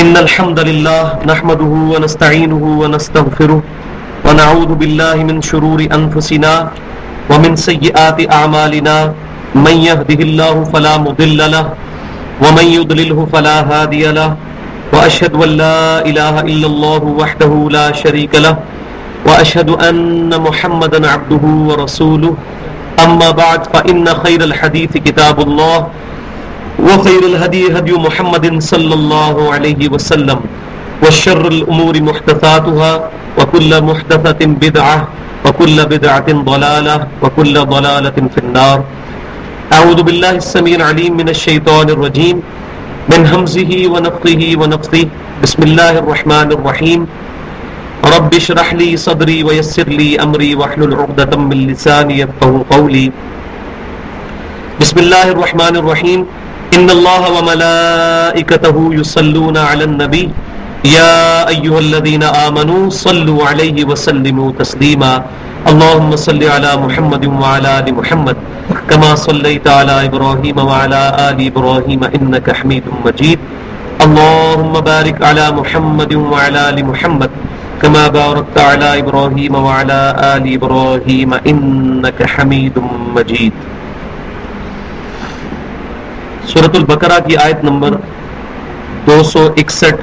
إن الحمد لله نحمده ونستعينه ونستغفره ونعوذ بالله من شرور أنفسنا ومن سيئات أعمالنا من يهده الله فلا مضل له ومن يضلله فلا هادي له وأشهد أن لا إله إلا الله وحده لا شريك له وأشهد أن محمدا عبده ورسوله أما بعد فإن خير الحديث كتاب الله وخير الهدي هدي محمد صلى الله عليه وسلم وشر الأمور محدثاتها وكل محدثة بدعة وكل بدعة ضلالة وكل ضلالة في النار. أعوذ بالله السميع العليم من الشيطان الرجيم من همزه ونفخه ونفثه. بسم الله الرحمن الرحيم. رب اشرح لي صدري ويسر لي أمري واحلل عقدة من لساني يفقهوا قولي. بسم الله الرحمن الرحيم. إن الله وملائكته يصلون على النبي يا أيها الذين آمنوا صلوا عليه وسلموا تسليما. اللهم صل على محمد وعلى آل محمد كما صليت على إبراهيم وعلى آل إبراهيم إنك حميد مجيد. اللهم بارك على محمد وعلى آل محمد كما باركت على إبراهيم وعلى آل إبراهيم إنك حميد مجيد. سورۃ البقرہ کی آیت نمبر 261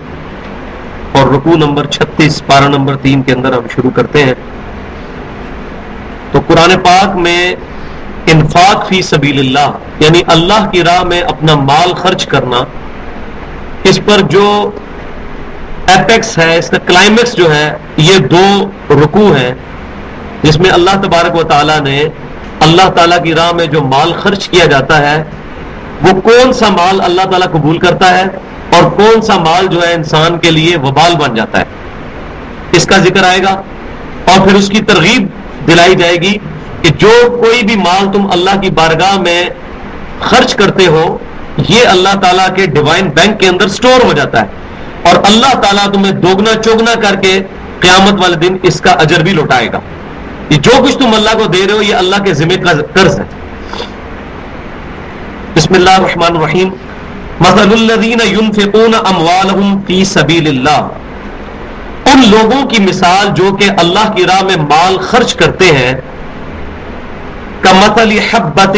اور رکوع نمبر 36 پارہ نمبر 3 کے اندر ہم شروع کرتے ہیں. تو قرآن پاک میں انفاق فی سبیل اللہ یعنی اللہ کی راہ میں اپنا مال خرچ کرنا، اس پر جو ایپیکس ہے، اس کا کلائمیکس جو ہے، یہ 2 رکوع ہیں جس میں اللہ تبارک و تعالیٰ نے اللہ تعالیٰ کی راہ میں جو مال خرچ کیا جاتا ہے وہ کون سا مال اللہ تعالیٰ قبول کرتا ہے اور کون سا مال جو ہے انسان کے لیے وبال بن جاتا ہے، اس کا ذکر آئے گا. اور پھر اس کی ترغیب دلائی جائے گی کہ جو کوئی بھی مال تم اللہ کی بارگاہ میں خرچ کرتے ہو یہ اللہ تعالیٰ کے ڈیوائن بینک کے اندر سٹور ہو جاتا ہے اور اللہ تعالیٰ تمہیں دوگنا چوگنا کر کے قیامت والے دن اس کا اجر بھی لوٹائے گا. یہ جو کچھ تم اللہ کو دے رہے ہو یہ اللہ کے ذمہ کا قرض ہے. بسم اللہ الرحمن الرحیم. مثل الذین ينفقون اموالهم فی سبیل اللہ، ان لوگوں کی مثال جو کہ اللہ کی راہ میں مال خرچ کرتے ہیں، کمثل حبۃ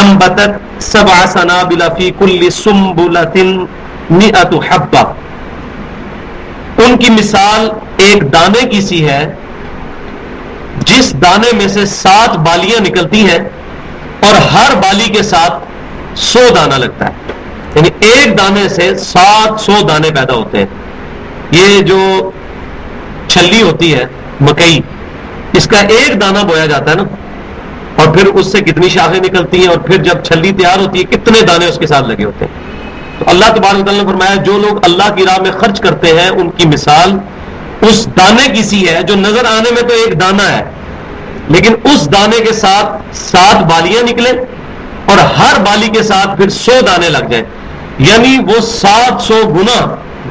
انبتت 7 سنابل فی کل سنبلۃ 100 حبہ، ان کی مثال ایک دانے کی سی ہے جس دانے میں سے 7 بالیاں نکلتی ہیں اور ہر بالی کے ساتھ 100 دانہ لگتا ہے، یعنی ایک دانے سے 700 دانے پیدا ہوتے ہیں. یہ جو چھلی ہوتی ہے مکئی، اس کا ایک دانہ بویا جاتا ہے نا، اور پھر اس سے کتنی شاخیں نکلتی ہیں اور پھر جب چھلی تیار ہوتی ہے کتنے دانے اس کے ساتھ لگے ہوتے ہیں. تو اللہ تبارک و تعالیٰ نے فرمایا جو لوگ اللہ کی راہ میں خرچ کرتے ہیں ان کی مثال اس دانے کی سی ہے جو نظر آنے میں تو ایک دانہ ہے لیکن اس دانے کے ساتھ 7 بالیاں نکلیں اور ہر بالی کے ساتھ پھر 100 دانے لگ جائیں، یعنی وہ 700 گنا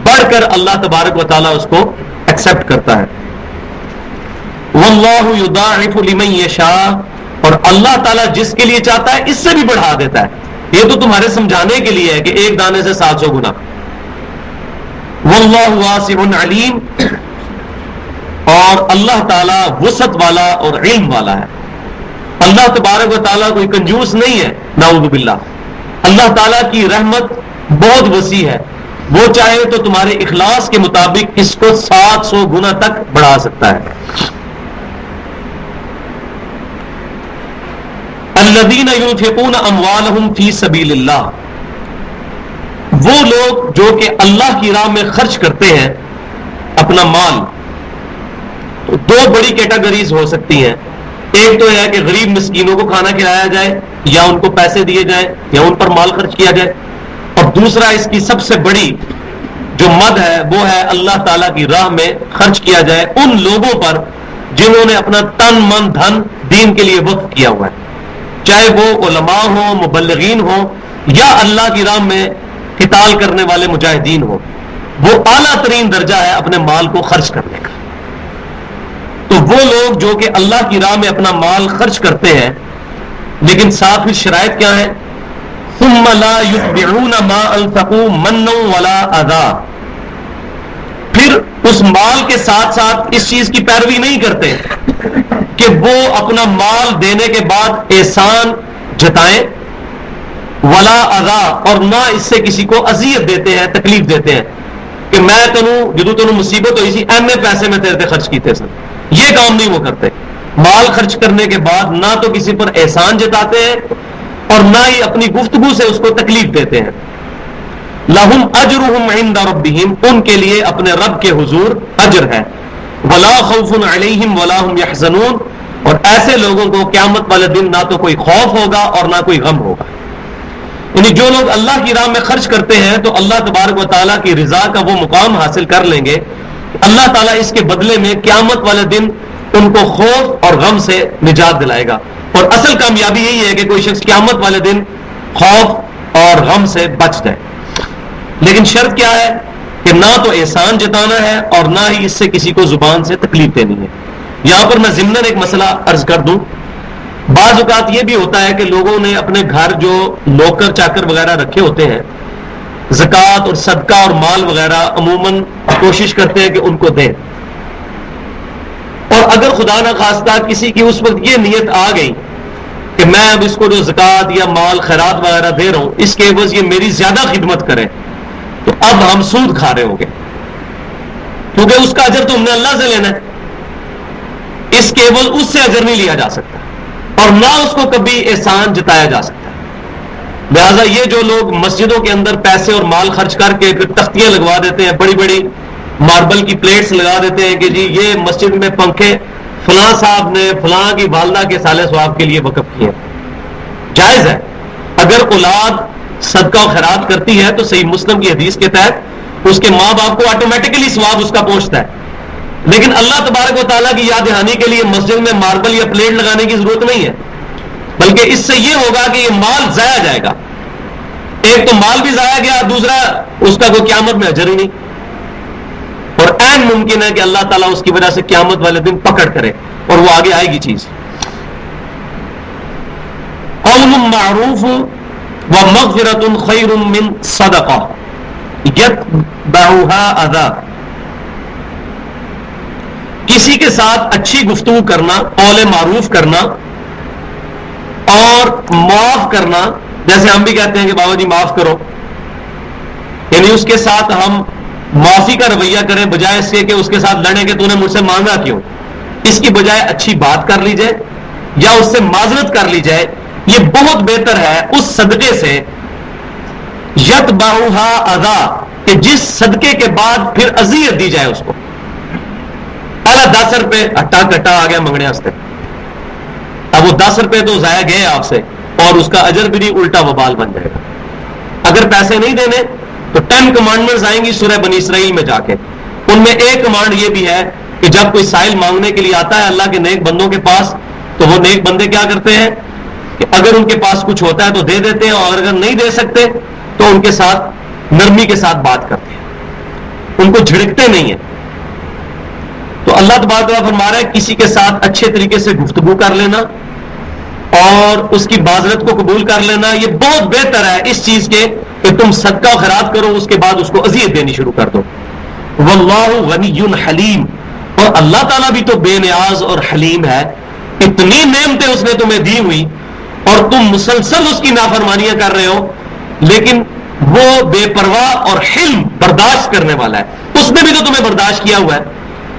بڑھ کر اللہ تبارک و تعالیٰ اس کو ایکسپٹ کرتا ہے. واللہ یضاعف لمن یشاء، اور اللہ تعالیٰ جس کے لیے چاہتا ہے اس سے بھی بڑھا دیتا ہے. یہ تو تمہارے سمجھانے کے لیے ہے کہ ایک دانے سے 700 گنا. واللہ واسع علیم، اور اللہ تعالیٰ وسعت والا اور علم والا ہے. اللہ تبارک و تعالیٰ کوئی کنجوس نہیں ہے، نعوذ باللہ. اللہ تعالیٰ کی رحمت بہت وسیع ہے، وہ چاہے تو تمہارے اخلاص کے مطابق اس کو 700 گنا تک بڑھا سکتا ہے. الذین ينفقون اموالهم فی سبیل اللہ، وہ لوگ جو کہ اللہ کی راہ میں خرچ کرتے ہیں اپنا مال. تو 2 بڑی کیٹیگریز ہو سکتی ہیں. ایک تو ہے کہ غریب مسکینوں کو کھانا کھلایا جائے یا ان کو پیسے دیے جائیں یا ان پر مال خرچ کیا جائے، اور دوسرا اس کی سب سے بڑی جو مد ہے وہ ہے اللہ تعالیٰ کی راہ میں خرچ کیا جائے ان لوگوں پر جنہوں نے اپنا تن من دھن دین کے لیے وقف کیا ہوا ہے، چاہے وہ علماء ہوں، مبلغین ہوں یا اللہ کی راہ میں قتال کرنے والے مجاہدین ہوں. وہ اعلیٰ ترین درجہ ہے اپنے مال کو خرچ کرنے کا. تو وہ لوگ جو کہ اللہ کی راہ میں اپنا مال خرچ کرتے ہیں لیکن ساتھ پھر شرائط کیا ہے؟ ثم لا يتبعون ما انفقوا منا ولا اذى، پھر اس مال کے ساتھ ساتھ اس چیز کی پیروی نہیں کرتے کہ وہ اپنا مال دینے کے بعد احسان جتائیں، ولا اذا، اور نہ اس سے کسی کو اذیت دیتے ہیں، تکلیف دیتے ہیں کہ میں تینوں جدو تینوں مصیبت ہوئی سی اینے پیسے میں تیرے تے خرچ کیتے سن. یہ کام نہیں وہ کرتے. مال خرچ کرنے کے بعد نہ تو کسی پر احسان جتاتے ہیں اور نہ ہی اپنی گفتگو سے اس کو تکلیف دیتے ہیں. لہم اجرہم عند ربہم، ان کے لیے اپنے رب کے حضور اجر ہے. ولا خوف علیہم ولا هم یحزنون، اور ایسے لوگوں کو قیامت والے دن نہ تو کوئی خوف ہوگا اور نہ کوئی غم ہوگا. یعنی جو لوگ اللہ کی راہ میں خرچ کرتے ہیں تو اللہ تبارک و تعالیٰ کی رضا کا وہ مقام حاصل کر لیں گے. اللہ تعالیٰ اس کے بدلے میں قیامت والے دن ان کو خوف اور غم سے نجات دلائے گا. اور اصل کامیابی یہی ہے کہ کوئی شخص قیامت والے دن خوف اور غم سے بچ جائے. لیکن شرط کیا ہے کہ نہ تو احسان جتانا ہے اور نہ ہی اس سے کسی کو زبان سے تکلیف دینی ہے. یہاں پر میں ضمناً ایک مسئلہ عرض کر دوں. بعض اوقات یہ بھی ہوتا ہے کہ لوگوں نے اپنے گھر جو نوکر چاکر وغیرہ رکھے ہوتے ہیں، زکوٰۃ اور صدقہ اور مال وغیرہ عموماً کوشش کرتے ہیں کہ ان کو دیں. اور اگر خدا نہ خواستہ کسی کی اس وقت یہ نیت آ گئی کہ میں اب اس کو جو زکوٰۃ یا مال خیرات وغیرہ دے رہا ہوں اس کے عوض یہ میری زیادہ خدمت کرے، تو اب ہم سود کھا رہے ہوں گے، کیونکہ اس کا اجر تو ہم نے اللہ سے لینا ہے. اس کے عوض اس سے اجر نہیں لیا جا سکتا اور نہ اس کو کبھی احسان جتایا جا سکتا. لہذا یہ جو لوگ مسجدوں کے اندر پیسے اور مال خرچ کر کے پھر تختیاں لگوا دیتے ہیں، بڑی بڑی ماربل کی پلیٹس لگا دیتے ہیں کہ جی یہ مسجد میں پنکھے فلاں صاحب نے فلاں کی والدہ کے سال ثواب کے لیے وقف کیے. جائز ہے، اگر اولاد صدقہ و خیرات کرتی ہے تو صحیح مسلم کی حدیث کے تحت اس کے ماں باپ کو آٹومیٹکلی ثواب اس کا پہنچتا ہے. لیکن اللہ تبارک و تعالیٰ کی یاد دہانی کے لیے مسجد میں ماربل یا پلیٹ لگانے کی ضرورت نہیں ہے، بلکہ اس سے یہ ہوگا کہ یہ مال ضائع جائے گا. ایک تو مال بھی ضائع گیا، دوسرا اس کا کوئی قیامت میں اجر ہی نہیں. اور عین ممکن ہے کہ اللہ تعالیٰ اس کی وجہ سے قیامت والے دن پکڑ کرے اور وہ آگے آئے گی چیز. قول معروف ومغفرۃ خیر من صدقہ یتبعها اذی، کسی کے ساتھ اچھی گفتگو کرنا، قول معروف کرنا اور معاف کرنا، جیسے ہم بھی کہتے ہیں کہ بابا جی معاف کرو، یعنی اس کے ساتھ ہم معافی کا رویہ کریں بجائے اس کے کہ اس کے ساتھ لڑیں کہ تو نے مجھ سے مانگا کیوں. اس کی بجائے اچھی بات کر لی جائے یا اس سے معذرت کر لی جائے، یہ بہت بہتر ہے اس صدقے سے یتبعها اذی، کہ جس صدقے کے بعد پھر اذیت دی جائے اس کو. پہلا 10 روپے ہٹا کٹا آ گیا منگنے واسطے، اب وہ 10 روپے تو ضائع گئے آپ سے اور اس کا اجر بھی نہیں، الٹا وبال بن جائے گا. اگر پیسے نہیں دینے تو 10 کمانڈمنٹس آئیں گی سورہ بنی اسرائیل میں جا کے. ان میں ایک کمانڈ یہ بھی ہے کہ جب کوئی سائل مانگنے کے لیے آتا ہے اللہ کے نیک بندوں کے پاس تو وہ نیک بندے کیا کرتے ہیں کہ اگر ان کے پاس کچھ ہوتا ہے تو دے دیتے ہیں، اور اگر نہیں دے سکتے تو ان کے ساتھ نرمی کے ساتھ بات کرتے ہیں، ان کو جھڑکتے نہیں ہیں. تو اللہ تبارک و تعالیٰ فرما رہا ہے کسی کے ساتھ اچھے طریقے سے گفتگو کر لینا اور اس کی معذرت کو قبول کر لینا، یہ بہت بہتر ہے اس چیز کے کہ تم صدقہ و خیرات کرو اس کے بعد اس کو اذیت دینی شروع کر دو. واللہ غنی حلیم، اور اللہ تعالیٰ بھی تو بے نیاز اور حلیم ہے. اتنی نعمتیں اس نے تمہیں دی ہوئی اور تم مسلسل اس کی نافرمانیاں کر رہے ہو، لیکن وہ بے پرواہ اور حلم برداشت کرنے والا ہے. اس نے بھی تو تمہیں برداشت کیا ہوا ہے.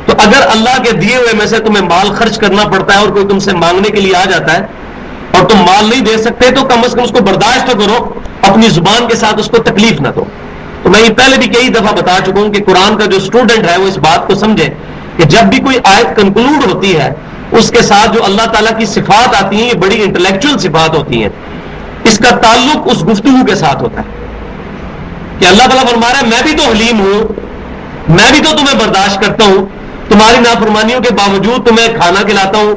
تو اگر اللہ کے دیے ہوئے میں سے تمہیں مال خرچ کرنا پڑتا ہے اور کوئی تم سے مانگنے کے لیے آ جاتا ہے اور تم مال نہیں دے سکتے تو کم از کم اس کو برداشت تو کرو، اپنی زبان کے ساتھ اس کو تکلیف نہ دو. تو میں یہ پہلے بھی کئی دفعہ بتا چکا ہوں کہ قرآن کا جو اسٹوڈنٹ ہے وہ اس بات کو سمجھے کہ جب بھی کوئی آیت کنکلوڈ ہوتی ہے اس کے ساتھ جو اللہ تعالیٰ کی صفات آتی ہیں یہ بڑی انٹلیکچوئل صفات ہوتی ہیں، اس کا تعلق اس گفتگو کے ساتھ ہوتا ہے کہ اللہ تعالیٰ فرما رہا ہے میں بھی تو حلیم ہوں، میں بھی تو تمہیں برداشت کرتا ہوں، تمہاری نافرمانیوں کے باوجود تمہیں کھانا کھلاتا ہوں،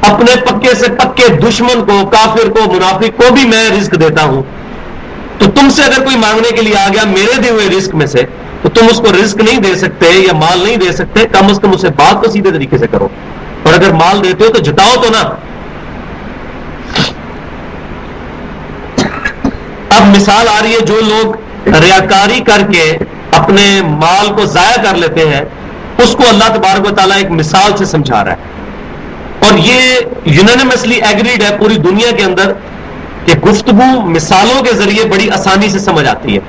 اپنے پکے سے پکے دشمن کو، کافر کو، منافق کو بھی میں رزق دیتا ہوں. تو تم سے اگر کوئی مانگنے کے لیے آ گیا میرے دیے ہوئے رزق میں سے تو تم اس کو رزق نہیں دے سکتے یا مال نہیں دے سکتے، کم از کم اسے بات تو سیدھے طریقے سے کرو، اور اگر مال دیتے ہو تو جتاؤ تو نا. اب مثال آ رہی ہے جو لوگ ریاکاری کر کے اپنے مال کو ضائع کر لیتے ہیں، اس کو اللہ تبارک و تعالیٰ ایک مثال سے سمجھا رہا ہے۔ اور یہ یونانیمسلی ایگریڈ ہے پوری دنیا کے اندر کہ گفتگو مثالوں کے ذریعے بڑی آسانی سے سمجھ آتی ہے۔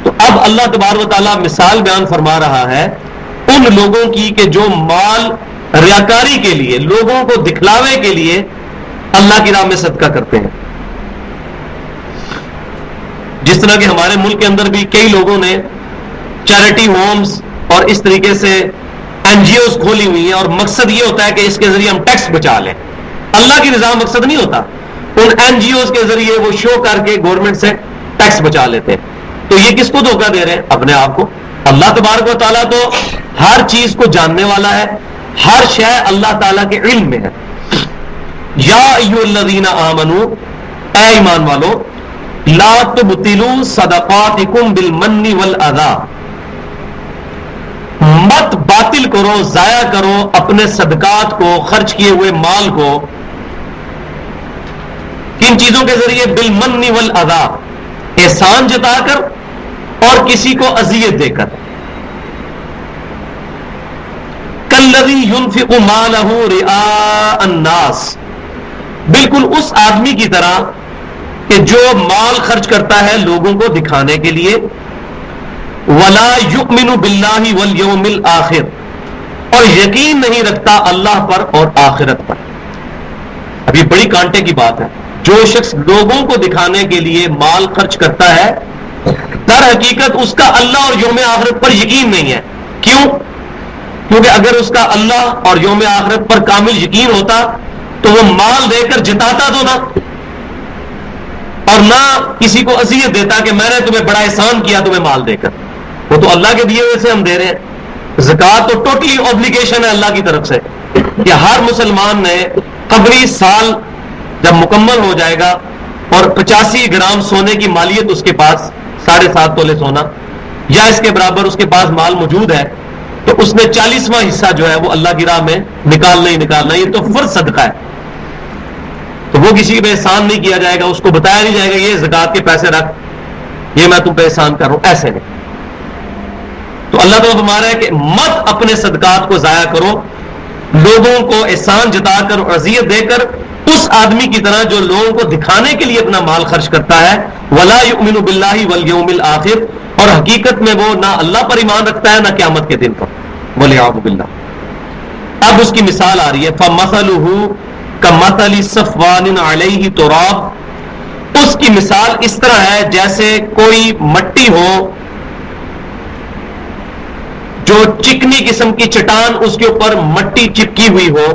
تو اب اللہ تبارک و تعالیٰ مثال بیان فرما رہا ہے ان لوگوں کی کہ جو مال ریاکاری کے لیے، لوگوں کو دکھلاوے کے لیے اللہ کی راہ میں صدقہ کرتے ہیں۔ جس طرح کہ ہمارے ملک کے اندر بھی کئی لوگوں نے چیریٹی ہومز اور اس طریقے سے این جی اوز کھولی ہوئی ہیں، اور مقصد یہ ہوتا ہے کہ اس کے ذریعے ہم ٹیکس بچا لیں۔ اللہ کی رضا مقصد نہیں ہوتا، ان این جی اوز کے ذریعے وہ شو کر کے گورنمنٹ سے ٹیکس بچا لیتے ہیں۔ تو یہ کس کو دھوکہ دے رہے ہیں؟ اپنے آپ کو۔ اللہ تبارک و تعالیٰ تو ہر چیز کو جاننے والا ہے، ہر شے اللہ تعالیٰ کے علم میں ہے۔ یا ایھا الذین آمنو، اے ایمان والو، لا تبطلوا صدقاتکم بالمن والاذی، مت باطل کرو، ضائع کرو اپنے صدقات کو، خرچ کیے ہوئے مال کو۔ کن چیزوں کے ذریعے؟ بالمن والاذی، احسان جتا کر اور کسی کو اذیت دے کر۔ کالذی ينفق مالہ رئاء الناس، بالکل اس آدمی کی طرح کہ جو مال خرچ کرتا ہے لوگوں کو دکھانے کے لیے، ولا یؤمن باللہ والیوم الآخر، اور یقین نہیں رکھتا اللہ پر اور آخرت پر۔ اب یہ بڑی کانٹے کی بات ہے۔ جو شخص لوگوں کو دکھانے کے لیے مال خرچ کرتا ہے، در حقیقت اس کا اللہ اور یوم آخرت پر یقین نہیں ہے۔ کیوں؟ کیونکہ اگر اس کا اللہ اور یوم آخرت پر کامل یقین ہوتا تو وہ مال دے کر جتاتا تو نہ، اور نہ کسی کو اذیت دیتا کہ میں نے تمہیں بڑا احسان کیا تمہیں مال دے کر۔ وہ تو اللہ کے دیے ہوئے سے ہم دے رہے ہیں۔ زکوٰۃ تو ٹوٹلی اوبلیگیشن ہے اللہ کی طرف سے کہ ہر مسلمان نے قبری سال جب مکمل ہو جائے گا اور 85 گرام سونے کی مالیت اس کے پاس، 7.5 تولے سونا یا اس کے برابر اس کے پاس مال موجود ہے، تو اس نے 40واں حصہ جو ہے وہ اللہ کی راہ میں نکالنا ہی نکالنا۔ یہ تو فرض صدقہ ہے، تو وہ کسی پہ احسان نہیں کیا جائے گا، اس کو بتایا نہیں جائے گا یہ زکوٰۃ کے پیسے رکھ، یہ میں تم پہ احسان کر رہا ہوں، ایسے نہیں۔ تو اللہ تعالیٰ فرما رہا ہے کہ مت اپنے صدقات کو ضائع کرو لوگوں کو احسان جتا کر اور اذیت دے کر، اس آدمی کی طرح جو لوگوں کو دکھانے کے لیے اپنا مال خرچ کرتا ہے، ولا یؤمن باللہ والیوم الآخر، اور حقیقت میں وہ نہ اللہ پر ایمان رکھتا ہے نہ قیامت کے دن پر، والعیاذ باللہ۔ اب اس کی مثال آ رہی ہے، فمثلہ کمثل صفوان علیہ تراب، اس کی مثال اس طرح ہے جیسے کوئی مٹی ہو جو چکنی قسم کی چٹان، اس کے اوپر مٹی چپکی ہوئی ہو،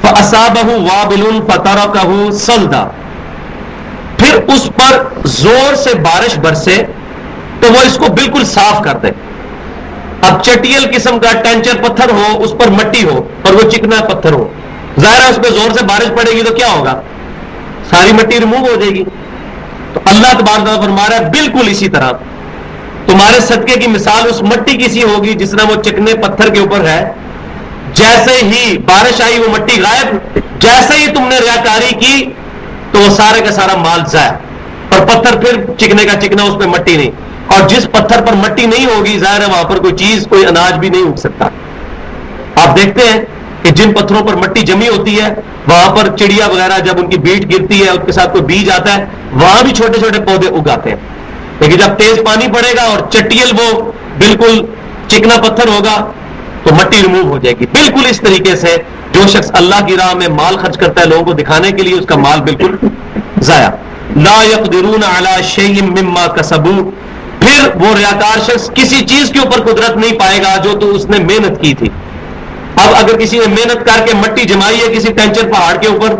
فَأَصَابَهُ وَابِلٌ فَتَرَكَهُ صَلْدًا، پھر اس پر زور سے بارش برسے تو وہ اس کو بالکل صاف کر دے۔ اب چٹیل قسم کا ٹینچر پتھر ہو، اس پر مٹی ہو اور وہ چکنا پتھر ہو، ظاہر ہے اس پہ زور سے بارش پڑے گی تو کیا ہوگا؟ ساری مٹی ریموو ہو جائے گی۔ تو اللہ تبارک و تعالیٰ فرما رہا ہے بالکل اسی طرح تمہارے صدقے کی مثال اس مٹی کی سی ہوگی جس طرح وہ چکنے پتھر کے اوپر ہے، جیسے ہی بارش آئی وہ مٹی غائب، جیسے ہی تم نے ریاکاری کی تو وہ سارے کا سارا مال ضائع، اور پتھر پھر چکنے کا چکنا، اس پہ مٹی نہیں، اور جس پتھر پر مٹی نہیں ہوگی ظاہر ہے وہاں پر کوئی چیز، کوئی اناج بھی نہیں اگ سکتا۔ آپ دیکھتے ہیں کہ جن پتھروں پر مٹی جمی ہوتی ہے وہاں پر چڑیا وغیرہ جب ان کی بیٹ گرتی ہے اس کے ساتھ کوئی بیج آتا ہے، وہاں بھی چھوٹے چھوٹے پودے اگاتے ہیں، لیکن جب تیز پانی پڑے گا اور چٹیل وہ بالکل چکنا پتھر ہوگا تو مٹی ریموو ہو جائے گی۔ بالکل اس طریقے سے جو شخص اللہ کی راہ میں مال خرچ کرتا ہے لوگوں کو دکھانے کے لیے، اس کا مال بالکل ضائع۔ لا يقدرون على شيء مما كسبوا، پھر وہ ریاکار شخص کسی چیز کے اوپر قدرت نہیں پائے گا جو تو اس نے محنت کی تھی۔ اب اگر کسی نے محنت کر کے مٹی جمائی ہے کسی ٹینچر پہاڑ کے اوپر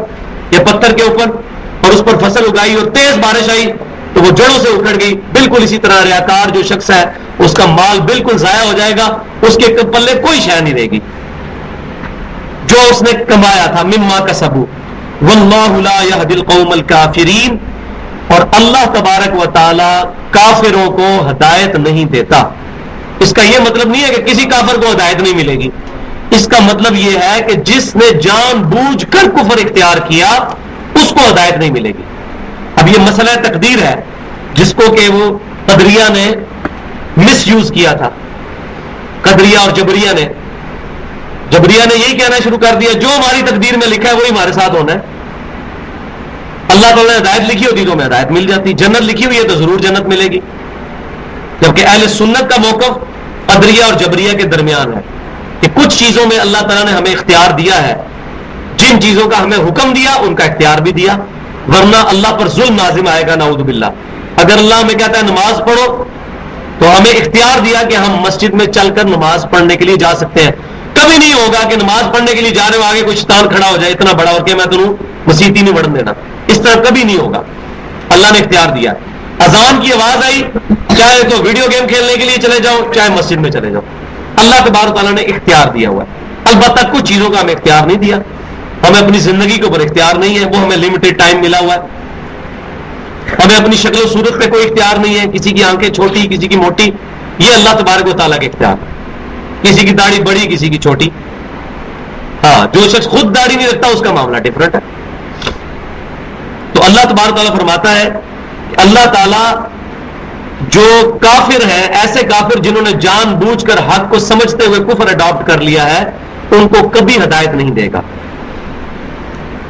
یا پتھر کے اوپر اور اس پر فصل اگائی اور تیز بارش آئی تو وہ جڑوں سے اکھڑ گئی، بالکل اسی طرح ریاکار جو شخص ہے اس کا مال بالکل ضائع ہو جائے گا، اس کے پلے کوئی شے نہیں رہے گی جو اس نے کمایا تھا۔ مما کسبوا واللہ لا یہدی القوم الکافرین، اور اللہ تبارک و تعالی کافروں کو ہدایت نہیں دیتا۔ اس کا یہ مطلب نہیں ہے کہ کسی کافر کو ہدایت نہیں ملے گی، اس کا مطلب یہ ہے کہ جس نے جان بوجھ کر کفر اختیار کیا اس کو ہدایت نہیں ملے گی۔ اب یہ مسئلہ تقدیر ہے جس کو کہ وہ قدریہ نے مس یوز کیا تھا قدریہ اور جبریہ نے یہی کہنا شروع کر دیا جو ہماری تقدیر میں لکھا ہے وہی ہمارے ساتھ ہونا ہے. اللہ تعالیٰ نے ہدایت لکھی ہوتی تو ہمیں ہدایت مل جاتی, جنت لکھی ہوئی ہے تو ضرور جنت ملے گی. جبکہ اہل سنت کا موقف قدریہ اور جبریہ کے درمیان ہے کہ کچھ چیزوں میں اللہ تعالیٰ نے ہمیں اختیار دیا ہے, جن چیزوں کا ہمیں حکم دیا ان کا اختیار بھی دیا, ورنہ اللہ پر ظلم لازم آئے گا نعوذ باللہ. اگر اللہ ہمیں کہتا ہے نماز پڑھو تو ہمیں اختیار دیا کہ ہم مسجد میں چل کر نماز پڑھنے کے لیے جا سکتے ہیں. کبھی نہیں ہوگا کہ نماز پڑھنے کے لیے جا رہے ہو آگے کوئی شیطان کھڑا ہو جائے اتنا بڑا اور کہ میں تمہیں مسیت ہی نہیں بڑھنے دینا, اس طرح کبھی نہیں ہوگا. اللہ نے اختیار دیا. اذان کی آواز آئی, چاہے تو ویڈیو گیم کھیلنے کے لیے چلے جاؤ چاہے مسجد میں چلے جاؤ, اللہ تبارک تعالیٰ نے اختیار دیا ہوا ہے. البتہ کچھ چیزوں کا ہمیں اختیار نہیں دیا, ہمیں اپنی زندگی کے اوپر اختیار نہیں ہے, وہ ہمیں لمیٹڈ ٹائم ملا ہوا ہے. ہمیں اپنی شکل و صورت پہ کوئی اختیار نہیں ہے, کسی کی آنکھیں چھوٹی کسی کی موٹی, یہ اللہ تبارک و تعالیٰ کے اختیار. کسی کی داڑھی بڑی کسی کی چھوٹی. ہاں, جو شخص خود داڑھی نہیں رکھتا اس کا معاملہ ڈفرنٹ ہے. تو اللہ تبارک تعالیٰ فرماتا ہے کہ اللہ تعالیٰ جو کافر ہیں, ایسے کافر جنہوں نے جان بوجھ کر حق کو سمجھتے ہوئے کفر اڈاپٹ کر لیا ہے, ان کو کبھی ہدایت نہیں دے گا.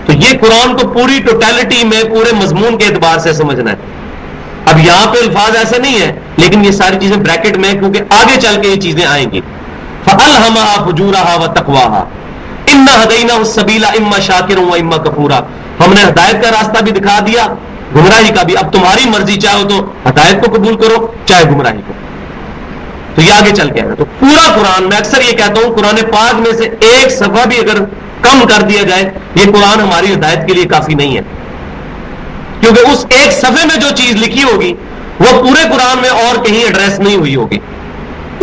تو یہ قرآن کو پوری ٹوٹیلٹی میں پورے مضمون کے اعتبار سے سمجھنا ہے. اب یہاں پہ الفاظ ایسے نہیں ہیں لیکن یہ ساری چیزیں بریکٹ میں, کیونکہ آگے چل کے یہ چیزیں آئیں گی. فَأَلْهَمَهَا فُجُورَهَا وَتَقْوَاهَا إِنَّا هَدَيْنَاهُ السَّبِيلَ إِمَّا شَاكِرًا وَإِمَّا كَفُورًا. ہم نے ہدایت کا راستہ بھی دکھا دیا, گمراہی کا بھی. اب تمہاری مرضی, چاہو تو ہدایت کو قبول کرو چاہے گمراہی کو. تو یہ آگے چل کے آئے گا. تو پورا قرآن, میں اکثر یہ کہتا ہوں, قرآن پاک میں سے ایک صفحہ بھی اگر کم کر دیا جائے یہ قرآن ہماری ہدایت کے لیے کافی نہیں ہے, کیونکہ اس ایک صفحے میں جو چیز لکھی ہوگی وہ پورے قرآن میں اور کہیں ایڈریس نہیں ہوئی ہوگی,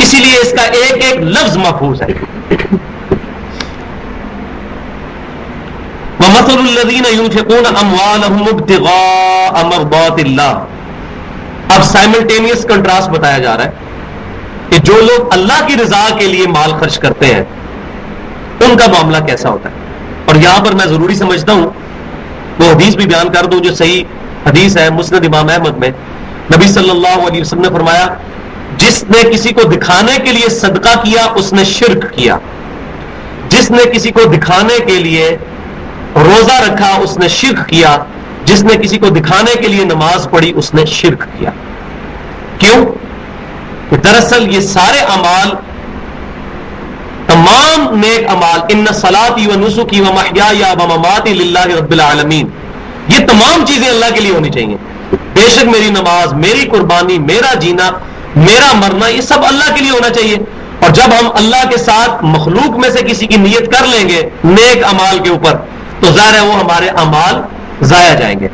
اسی لیے اس کا ایک ایک لفظ محفوظ ہے. وَمَثَلُ الَّذِينَ يُنْفِقُونَ أَمْوَالَهُمُ ابْتِغَاءَ مَرْضَاتِ اللَّهِ. اب سائملٹینیس کنٹراسٹ بتایا جا رہا ہے کہ جو لوگ اللہ کی رضا کے لیے مال خرچ کرتے ہیں ان کا معاملہ کیسا ہوتا ہے. اور یہاں پر میں ضروری سمجھتا ہوں وہ حدیث بھی بیان کر دوں جو صحیح حدیث ہے مسند امام احمد میں. نبی صلی اللہ علیہ وسلم نے فرمایا, جس نے کسی کو دکھانے کے لیے صدقہ کیا اس نے شرک کیا, جس نے کسی کو دکھانے کے لیے روزہ رکھا اس نے شرک کیا, جس نے کسی کو دکھانے کے لیے نماز پڑھی اس نے شرک کیا. کیوں؟ کہ دراصل یہ سارے اعمال, تمام نیک اعمال, ان صلاتی و نسکی و محیای و مماتی للہ رب العالمین, یہ تمام چیزیں اللہ کے لیے ہونی چاہیے. بے شک میری نماز, میری قربانی, میرا جینا, میرا مرنا, یہ سب اللہ کے لیے ہونا چاہیے. اور جب ہم اللہ کے ساتھ مخلوق میں سے کسی کی نیت کر لیں گے نیک اعمال کے اوپر تو ظاہر ہے وہ ہمارے اعمال ضائع جائیں گے.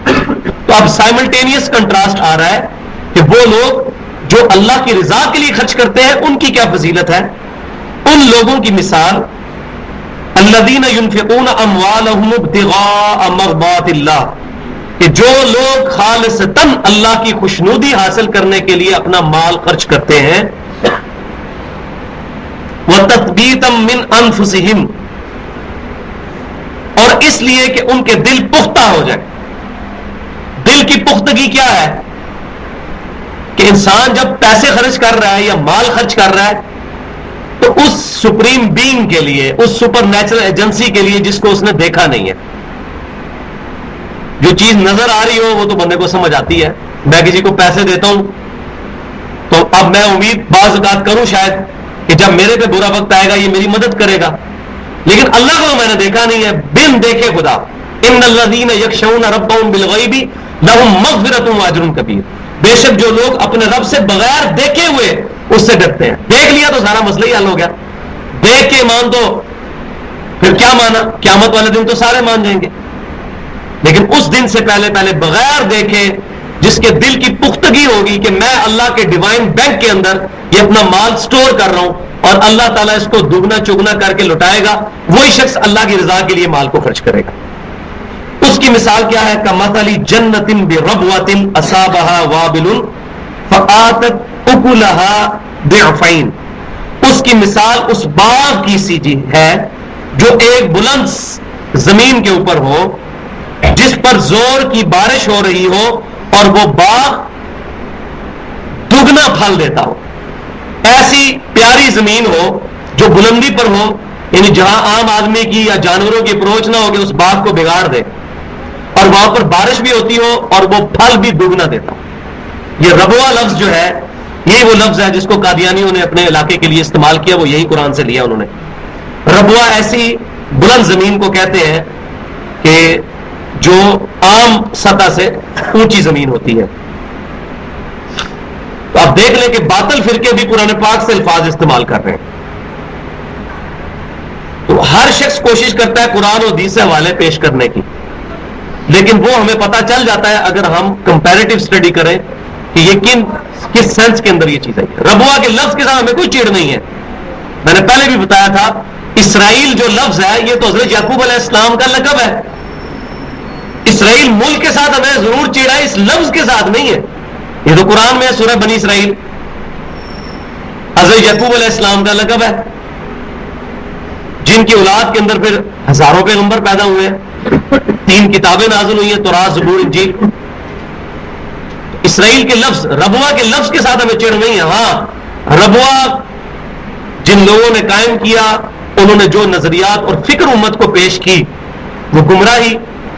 تو اب سائملٹینیس کنٹراسٹ آ رہا ہے کہ وہ لوگ جو اللہ کی رضا کے لیے خرچ کرتے ہیں ان کی کیا فضیلت ہے. ان لوگوں کی مثال, الذین ينفقون اموالهم ابتغاء مرضات اللہ, کہ جو لوگ خالصتاً اللہ کی خوشنودی حاصل کرنے کے لیے اپنا مال خرچ کرتے ہیں, وتثبیتا من انفسہم, اور اس لیے کہ ان کے دل پختہ ہو جائے. دل کی پختگی کیا ہے کہ انسان جب پیسے خرچ کر رہا ہے یا مال خرچ کر رہا ہے تو اس سپریم بینگ کے لیے, اس سپر نیچرل ایجنسی کے لیے جس کو اس نے دیکھا نہیں ہے. جو چیز نظر آ رہی ہو وہ تو بندے کو سمجھ آتی ہے. میں کسی کو پیسے دیتا ہوں تو اب میں امید بعض اوقات کروں شاید کہ جب میرے پہ برا وقت آئے گا یہ میری مدد کرے گا, لیکن اللہ کو میں نے دیکھا نہیں ہے. بن دیکھے خدا, ان الذین یخشون ربهم بالغیب لهم مغفرۃ واجر کبیر, بے شک جو لوگ اپنے رب سے بغیر دیکھے ہوئے اس سے ڈرتے ہیں. دیکھ لیا تو سارا مسئلہ ہی حل ہو گیا, دیکھ کے مان تو پھر کیا مانا, قیامت والے دن تو سارے مان جائیں گے. لیکن اس دن سے پہلے بغیر دیکھے جس کے دل کی پختگی ہوگی کہ میں اللہ کے ڈیوائن بینک کے اندر یہ اپنا مال سٹور کر رہا ہوں اور اللہ تعالیٰ اس کو دگنا چگنا کر کے لٹائے گا, وہی شخص اللہ کی رضا کے لیے مال کو خرچ کرے گا. اس کی مثال کیا ہے, کمثل جنۃ بربوۃ اصابها وابل فآتت اکلها ضعفین. اس کی مثال اس باغ کی سی ہے جو ایک بلند زمین کے اوپر ہو, جس پر زور کی بارش ہو رہی ہو اور وہ باغ دگنا پھل دیتا ہو. ایسی پیاری زمین ہو جو بلندی پر ہو، یعنی جہاں عام آدمی کی یا جانوروں کی اپروچ نہ ہوگی، اس باغ کو بگاڑ دے، اور وہاں پر بارش بھی ہوتی ہو اور وہ پھل بھی دگنا دیتا ہو۔ یہ ربوہ لفظ جو ہے، یہی وہ لفظ ہے جس کو قادیانیوں نے اپنے علاقے کے لیے استعمال کیا، وہ یہی قرآن سے لیا انہوں نے۔ ربوہ ایسی بلند زمین کو کہتے ہیں کہ جو عام سطح سے اونچی زمین ہوتی ہے۔ تو آپ دیکھ لیں کہ باطل فرقے بھی قرآن پاک سے الفاظ استعمال کر رہے ہیں۔ تو ہر شخص کوشش کرتا ہے قرآن و حدیث سے حوالے پیش کرنے کی، لیکن وہ ہمیں پتہ چل جاتا ہے اگر ہم کمپیریٹو اسٹڈی کریں کہ یہ کس سینس کے اندر یہ چیز ہے۔ ربوہ کے لفظ کے ساتھ ہمیں کوئی چیڑ نہیں ہے۔ میں نے پہلے بھی بتایا تھا، اسرائیل جو لفظ ہے یہ تو حضرت یعقوب علیہ السلام کا لقب ہے۔ اسرائیل ملک کے ساتھ ہمیں ضرور چیڑا ہے، اس لفظ کے ساتھ نہیں ہے۔ یہ تو قرآن میں ہے، سورہ بنی اسرائیل، حضرت یعقوب علیہ السلام کا لقب ہے، جن کی اولاد کے اندر پھر ہزاروں پیغمبر پیدا ہوئے ہیں، 3 کتابیں نازل ہوئی ہیں، تورات، زبور، انجیل۔ اسرائیل کے لفظ، ربوہ کے لفظ کے ساتھ ہمیں چڑ نہیں ہے۔ ہاں، ربوہ جن لوگوں نے قائم کیا، انہوں نے جو نظریات اور فکر امت کو پیش کی وہ گمراہی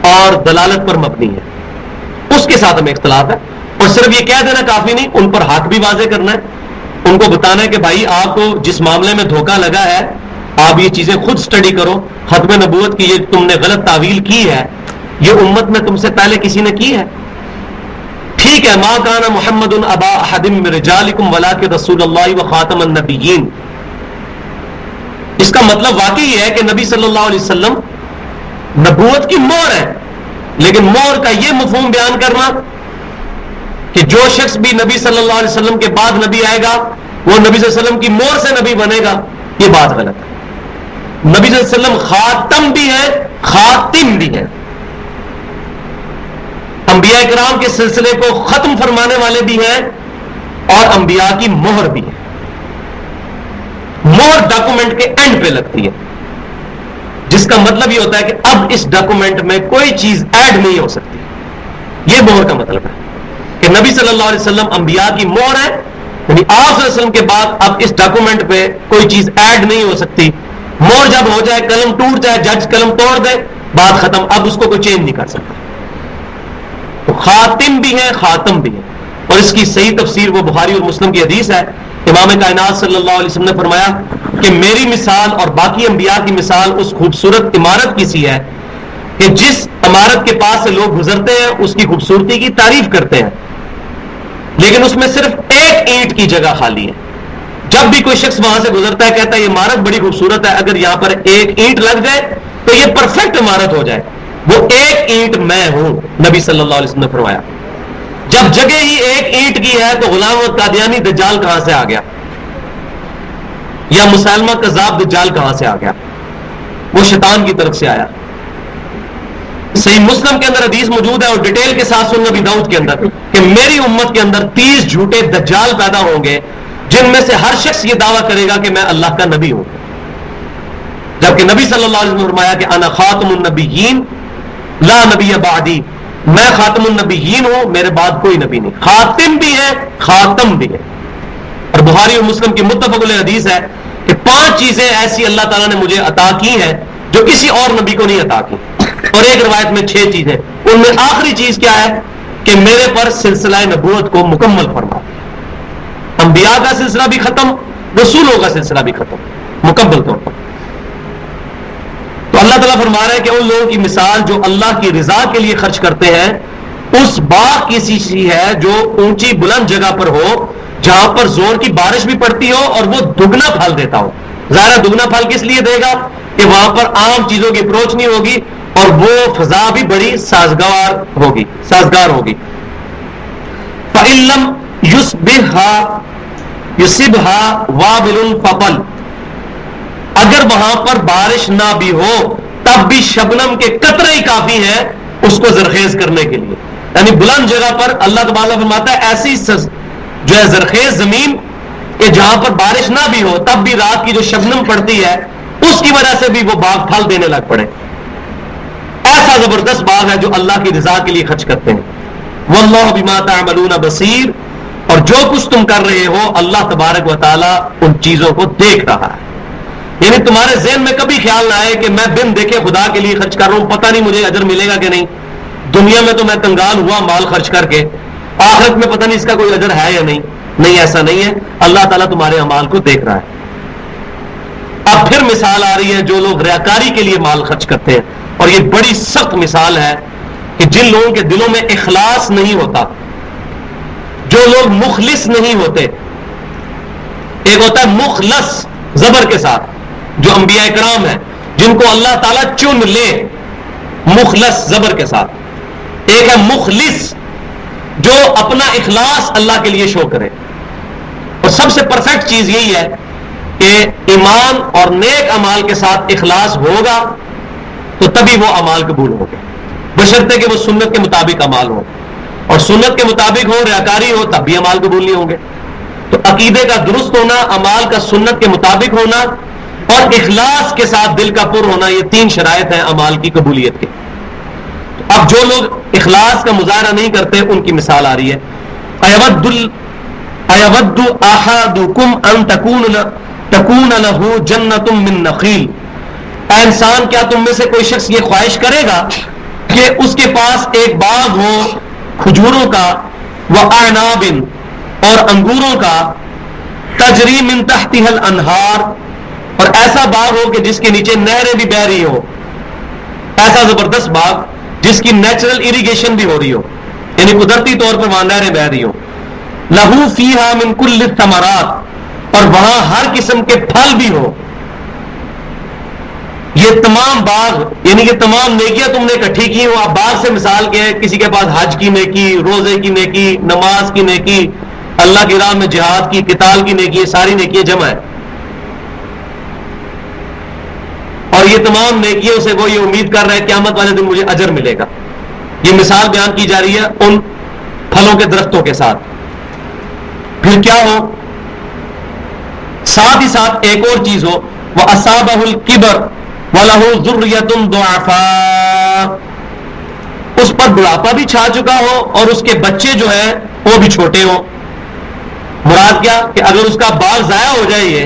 اور دلالت پر مبنی ہے، اس کے ساتھ ہمیں اختلاف ہے۔ اور صرف یہ کہہ دینا کافی نہیں، ان پر حق بھی واضح کرنا ہے، ان کو بتانا ہے کہ بھائی آپ کو جس معاملے میں دھوکہ لگا ہے، آپ یہ چیزیں خود سٹڈی کرو۔ ختم نبوت کی یہ تم نے غلط تعویل کی ہے، یہ امت میں تم سے پہلے کسی نے کی ہے۔ ٹھیک ہے، ما کان محمد ابا احد من رجالکم ولکن رسول اللہ وخاتم النبیین، اس کا مطلب واقعی یہ ہے کہ نبی صلی اللہ علیہ وسلم نبوت کی مہر ہے، لیکن مہر کا یہ مفہوم بیان کرنا کہ جو شخص بھی نبی صلی اللہ علیہ وسلم کے بعد نبی آئے گا وہ نبی صلی اللہ علیہ وسلم کی مہر سے نبی بنے گا، یہ بات غلط ہے۔ نبی صلی اللہ علیہ وسلم خاتم بھی ہے، خاتم بھی ہے، انبیاء کرام کے سلسلے کو ختم فرمانے والے بھی ہیں، اور انبیاء کی مہر بھی ہے۔ مہر ڈاکومنٹ کے اینڈ پہ لگتی ہے، جس کا مطلب یہ ہوتا ہے کہ اب اس ڈاکومنٹ میں کوئی چیز ایڈ نہیں ہو سکتی، یہ مہر کا مطلب ہے کہ نبی صلی اللہ علیہ وسلم انبیاء کی مہر ہے، یعنی آپ صلی اللہ علیہ وسلم کے بعد اب اس ڈاکومنٹ پہ کوئی چیز ایڈ نہیں ہو سکتی۔ مہر جب ہو جائے، قلم ٹوٹ جائے، جج قلم توڑ دے، بات ختم، اب اس کو کوئی چینج نہیں کر سکتا۔ تو خاتم بھی ہے، خاتم بھی ہے، اور اس کی صحیح تفسیر وہ بخاری اور مسلم کی حدیث ہے۔ امام کائنات صلی اللہ علیہ وسلم نے فرمایا کہ میری مثال اور باقی انبیاء کی مثال اس خوبصورت عمارت کی سی ہے کہ جس عمارت کے پاس سے لوگ گزرتے ہیں اس کی خوبصورتی کی تعریف کرتے ہیں، لیکن اس میں صرف ایک اینٹ کی جگہ خالی ہے۔ جب بھی کوئی شخص وہاں سے گزرتا ہے کہتا ہے یہ عمارت بڑی خوبصورت ہے، اگر یہاں پر ایک اینٹ لگ جائے تو یہ پرفیکٹ عمارت ہو جائے، وہ ایک اینٹ میں ہوں، نبی صلی اللہ علیہ وسلم نے فرمایا۔ جب جگہ ہی ایک اینٹ کی ہے تو غلام قادیانی دجال کہاں سے آ گیا، یا مسلمہ کذاب دجال کہاں سے آ گیا؟ وہ شیطان کی طرف سے آیا۔ صحیح مسلم کے اندر حدیث موجود ہے، اور ڈیٹیل کے ساتھ سنن نبی داؤد کے اندر، کہ میری امت کے اندر 30 جھوٹے دجال پیدا ہوں گے جن میں سے ہر شخص یہ دعویٰ کرے گا کہ میں اللہ کا نبی ہوں، جبکہ نبی صلی اللہ علیہ وسلم نے فرمایا کہ انا خاتم النبیین لا نبی بعدی، میں خاتم النبیین ہوں، میرے بعد کوئی نبی نہیں۔ خاتم بھی ہے، خاتم بھی ہے۔ اور بخاری اور مسلم کی متفق علیہ حدیث ہے کہ 5 چیزیں ایسی اللہ تعالیٰ نے مجھے عطا کی ہیں جو کسی اور نبی کو نہیں عطا کی، اور ایک روایت میں 6 چیزیں، ان میں آخری چیز کیا ہے کہ میرے پر سلسلہ نبوت کو مکمل فرما دیا، انبیاء کا سلسلہ بھی ختم، رسولوں کا سلسلہ بھی ختم مکمل طور پر۔ تو اللہ تعالیٰ فرما رہا ہے کہ ان لوگوں کی مثال جو اللہ کی رضا کے لیے خرچ کرتے ہیں اس باغ کی سی ہے جو اونچی بلند جگہ پر ہو، جہاں پر زور کی بارش بھی پڑتی ہو اور وہ دگنا پھل دیتا ہو۔ ظاہر دگنا پھل کس لیے دے گا کہ وہاں پر عام چیزوں کی اپروچ نہیں ہوگی اور وہ فضا بھی بڑی سازگار ہوگی۔ فَإِن لَّمْ يُصِبْهَا وَابِلٌ فَطَلٌ، اگر وہاں پر بارش نہ بھی ہو تب بھی شبنم کے قطرے ہی کافی ہیں اس کو زرخیز کرنے کے لیے۔ یعنی بلند جگہ پر اللہ تبارک فرماتا ہے ایسی جو ہے زرخیز زمین کہ جہاں پر بارش نہ بھی ہو تب بھی رات کی جو شبنم پڑتی ہے اس کی وجہ سے بھی وہ باغ پھل دینے لگ پڑے۔ ایسا زبردست باغ ہے جو اللہ کی رضا کے لیے خرچ کرتے ہیں۔ واللہ بما تعملون بصیر، اور جو کچھ تم کر رہے ہو اللہ تبارک و تعالیٰ ان چیزوں کو دیکھ رہا ہے. یعنی تمہارے ذہن میں کبھی خیال نہ آئے کہ میں بن دیکھے خدا کے لیے خرچ کر رہا ہوں, پتہ نہیں مجھے اجر ملے گا کہ نہیں. دنیا میں تو میں کنگال ہوا مال خرچ کر کے, آخرت میں پتہ نہیں اس کا کوئی اجر ہے یا نہیں. نہیں, ایسا نہیں ہے. اللہ تعالیٰ تمہارے اعمال کو دیکھ رہا ہے. اب پھر مثال آ رہی ہے جو لوگ ریاکاری کے لیے مال خرچ کرتے ہیں, اور یہ بڑی سخت مثال ہے کہ جن لوگوں کے دلوں میں اخلاص نہیں ہوتا, جو لوگ مخلص نہیں ہوتے. ایک ہوتا ہے مخلص زبر کے ساتھ, جو انبیاء کرام ہیں جن کو اللہ تعالیٰ چن لے, مخلص زبر کے ساتھ. ایک ہے مخلص جو اپنا اخلاص اللہ کے لیے شو کرے. اور سب سے پرفیکٹ چیز یہی ہے کہ ایمان اور نیک اعمال کے ساتھ اخلاص ہوگا تو تبھی وہ اعمال قبول ہوں گے, بشرطے کہ وہ سنت کے مطابق اعمال ہوں. اور سنت کے مطابق ہو, ریاکاری ہو, تب بھی اعمال قبول نہیں ہوں گے. تو عقیدے کا درست ہونا, اعمال کا سنت کے مطابق ہونا, اور اخلاص کے ساتھ دل کا پر ہونا, یہ تین شرائط ہیں اعمال کی قبولیت کے. اب جو لوگ اخلاص کا مظاہرہ نہیں کرتے ان کی مثال آ رہی ہے. ایود احدکم ان تکون له جنۃ من نخیل. اے انسان, کیا تم میں سے کوئی شخص یہ خواہش کرے گا کہ اس کے پاس ایک باغ ہو کھجوروں کا, واعناب, اور انگوروں کا, تجری من تحتها الانہار, اور ایسا باغ ہو کہ جس کے نیچے نہریں بھی بہ رہی ہو, ایسا زبردست باغ جس کی نیچرل اریگیشن بھی ہو رہی ہو, یعنی قدرتی طور پر وہاں نہریں بہ رہی ہو. لہو فیہا من کل الثمرات, اور وہاں ہر قسم کے پھل بھی ہو. یہ تمام باغ یعنی کہ تمام نیکیاں تم نے اکٹھی کی ہو. آپ باغ سے مثال کے ہیں, کسی کے پاس حج کی نیکی, روزے کی نیکی, نماز کی نیکی, اللہ کی راہ میں جہاد کی, قتال کی نیکی, ساری نیکیاں جمع ہے. اور یہ تمام نیکیوں سے وہ یہ امید کر رہے ہیں قیامت والے دن مجھے اجر ملے گا. یہ مثال بیان کی جا رہی ہے ان پھلوں کے درختوں کے ساتھ. پھر کیا ہو, ساتھ ہی ساتھ ایک اور چیز ہو, وَأَصَابَهُ الْكِبَرُ وَلَهُ ذُرِّيَّةٌ ضُعَفَاءُ, اس پر بڑھاپا بھی چھا چکا ہو اور اس کے بچے جو ہیں وہ بھی چھوٹے ہوں. مراد کیا کہ اگر اس کا باغ ضائع ہو جائے یہ,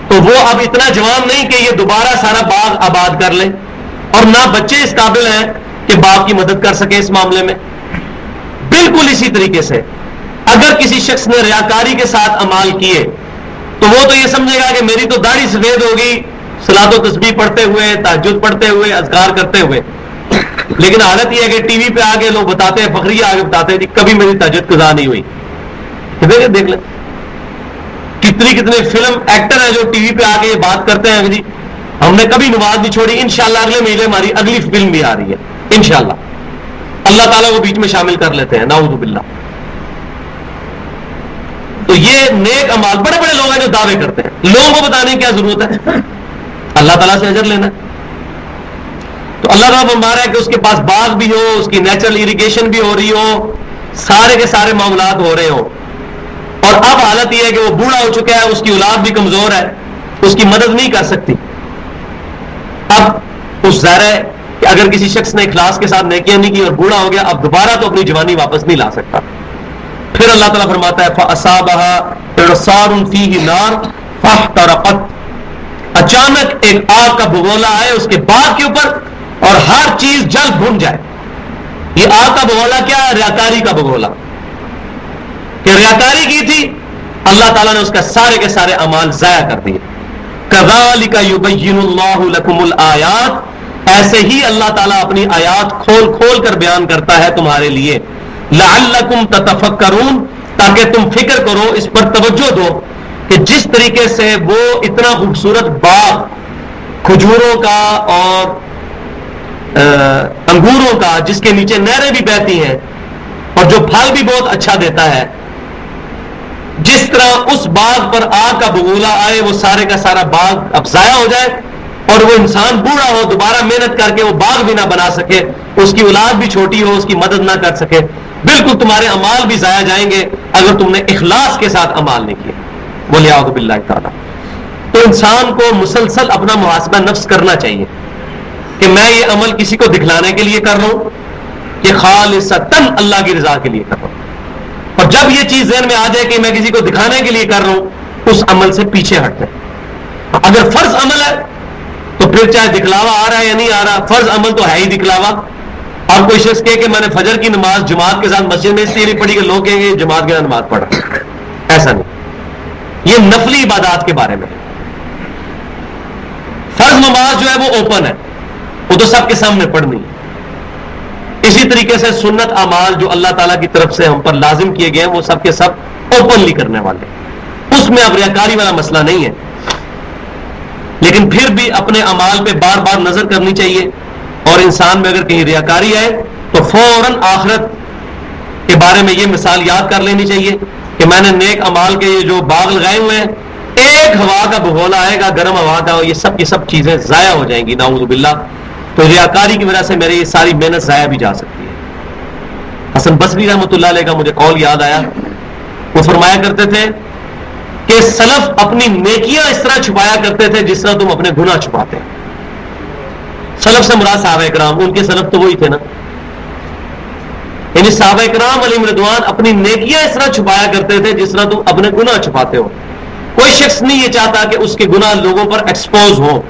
تو وہ اب اتنا جوان نہیں کہ یہ دوبارہ سارا باغ آباد کر لے, اور نہ بچے اس قابل ہیں کہ باپ کی مدد کر سکے اس معاملے میں. بالکل اسی طریقے سے اگر کسی شخص نے ریاکاری کے ساتھ اعمال کیے تو وہ تو یہ سمجھے گا کہ میری تو داڑھی سفید ہوگی صلاۃ و تسبیح پڑھتے ہوئے, تہجد پڑھتے ہوئے, اذکار کرتے ہوئے, لیکن حالت یہ ہے کہ ٹی وی پہ آگے لوگ بتاتے ہیں, فخریہ آگے بتاتے ہیں کہ کبھی میری تہجد قضا نہیں ہوئی. دیکھ لیں کتنے فلم ایکٹر ہیں جو ٹی وی پہ آ کے یہ بات کرتے ہیں کہ جی ہم نے کبھی نماز نہیں چھوڑی, انشاءاللہ اگلے مہینے ہماری اگلی فلم بھی آ رہی ہے انشاءاللہ. اللہ تعالیٰ وہ بیچ میں شامل کر لیتے ہیں, نعوذ باللہ. تو یہ نیک اعمال, بڑے بڑے لوگ ہیں جو دعوے کرتے ہیں, لوگوں کو بتانے کی کیا ضرورت ہے, اللہ تعالیٰ سے اجر لینا ہے. تو اللہ تعالیٰ فرما رہا ہے کہ اس کے پاس باغ بھی ہو, اس کی نیچرل اریگیشن بھی ہو رہی ہو, سارے کے سارے معاملات ہو رہے ہو, اور اب حالت یہ ہے کہ وہ بوڑھا ہو چکا ہے, اس کی اولاد بھی کمزور ہے, اس کی مدد نہیں کر سکتی. اب اس ظاہر ہے کہ اگر کسی شخص نے اخلاص کے ساتھ نیکیاں نہیں کی اور بوڑھا ہو گیا, اب دوبارہ تو اپنی جوانی واپس نہیں لا سکتا. پھر اللہ تعالیٰ فرماتا ہے فَأَصَابَهَا إِعْصَارٌ فِيهِ نَارٌ فَاحْتَرَقَتْ, اچانک ایک آگ کا بگولا آئے اس کے باغ کے اوپر اور ہر چیز جل بھن جائے. یہ آگ کا بگولا کیا ہے, ریاکاری کا بگولا, کہ ریاکاری کی تھی, اللہ تعالیٰ نے اس کا سارے کے سارے اعمال ضائع کر دیے. كَذَلِكَ يُبَيِّنُ اللَّهُ لَكُمُ الْآيَاتِ, ایسے ہی اللہ تعالیٰ اپنی آیات کھول کھول کر بیان کرتا ہے تمہارے لیے. لعلکم تتفکرون, تاکہ تم فکر کرو, اس پر توجہ دو کہ جس طریقے سے وہ اتنا خوبصورت باغ کھجوروں کا اور انگوروں کا جس کے نیچے نہریں بھی بہتی ہیں اور جو پھل بھی بہت اچھا دیتا ہے, جس طرح اس باغ پر آگ کا بگولا آئے, وہ سارے کا سارا باغ اب ضائع ہو جائے اور وہ انسان بوڑھا ہو, دوبارہ محنت کر کے وہ باغ بھی نہ بنا سکے, اس کی اولاد بھی چھوٹی ہو, اس کی مدد نہ کر سکے, بالکل تمہارے اعمال بھی ضائع جائیں گے اگر تم نے اخلاص کے ساتھ اعمال نہیں کیے. وَلِيَعُوذُ بِاللَّهِ تعالیٰ. تو انسان کو مسلسل اپنا محاسبہ نفس کرنا چاہیے کہ میں یہ عمل کسی کو دکھلانے کے لیے کر رہا ہوں کہ خالصتاً اللہ کی رضا کے لیے کر رہا ہوں. اور جب یہ چیز ذہن میں آ جائے کہ میں کسی کو دکھانے کے لیے کر رہا ہوں، اس عمل سے پیچھے ہٹ جائے. اگر فرض عمل ہے تو پھر چاہے دکھلاوا آ رہا ہے یا نہیں آ رہا، فرض عمل تو ہے ہی دکھلاوا. اب کوئی شخص کہے کہ میں نے فجر کی نماز جماعت کے ساتھ مسجد میں اس لیے نہیں پڑھی کہ لوگ کہیں گے جماعت کے ساتھ نماز پڑھ رہا ہے، ایسا نہیں. یہ نفلی عبادات کے بارے میں. فرض نماز جو ہے وہ اوپن ہے، وہ تو سب کے سامنے پڑھنی ہے. اسی طریقے سے سنت اعمال جو اللہ تعالیٰ کی طرف سے ہم پر لازم کیے گئے ہیں وہ سب کے سب اوپنلی کرنے والے، اس میں اب ریاکاری والا مسئلہ نہیں ہے. لیکن پھر بھی اپنے اعمال پہ بار بار نظر کرنی چاہیے، اور انسان میں اگر کہیں ریاکاری آئے تو فوراً آخرت کے بارے میں یہ مثال یاد کر لینی چاہیے کہ میں نے نیک اعمال کے یہ جو باغ لگائے ہوئے ہیں، ایک ہوا کا بگولا آئے گا، گرم ہوا کا، یہ سب کی سب چیزیں ضائع ہو جائیں گی نعوذ باللہ. تو ریاکاری کی وجہ سے میری یہ ساری محنت ضائع بھی جا سکتی ہے. حسن بصری رحمۃ اللہ علیہ کا مجھے قول یاد آیا. وہ فرمایا کرتے تھے کہ سلف اپنی نیکیاں اس طرح چھپایا کرتے تھے جس طرح تم اپنے گناہ چھپاتے ہیں. سلف سے مراد صحابہ کرام، ان کے سلف تو وہی تھے نا. یعنی صحابہ کرام علیہم رضوان اپنی نیکیاں اس طرح چھپایا کرتے تھے جس طرح تم اپنے گناہ چھپاتے ہو. کوئی شخص نہیں یہ چاہتا کہ اس کے گناہ لوگوں پر ایکسپوز ہوں.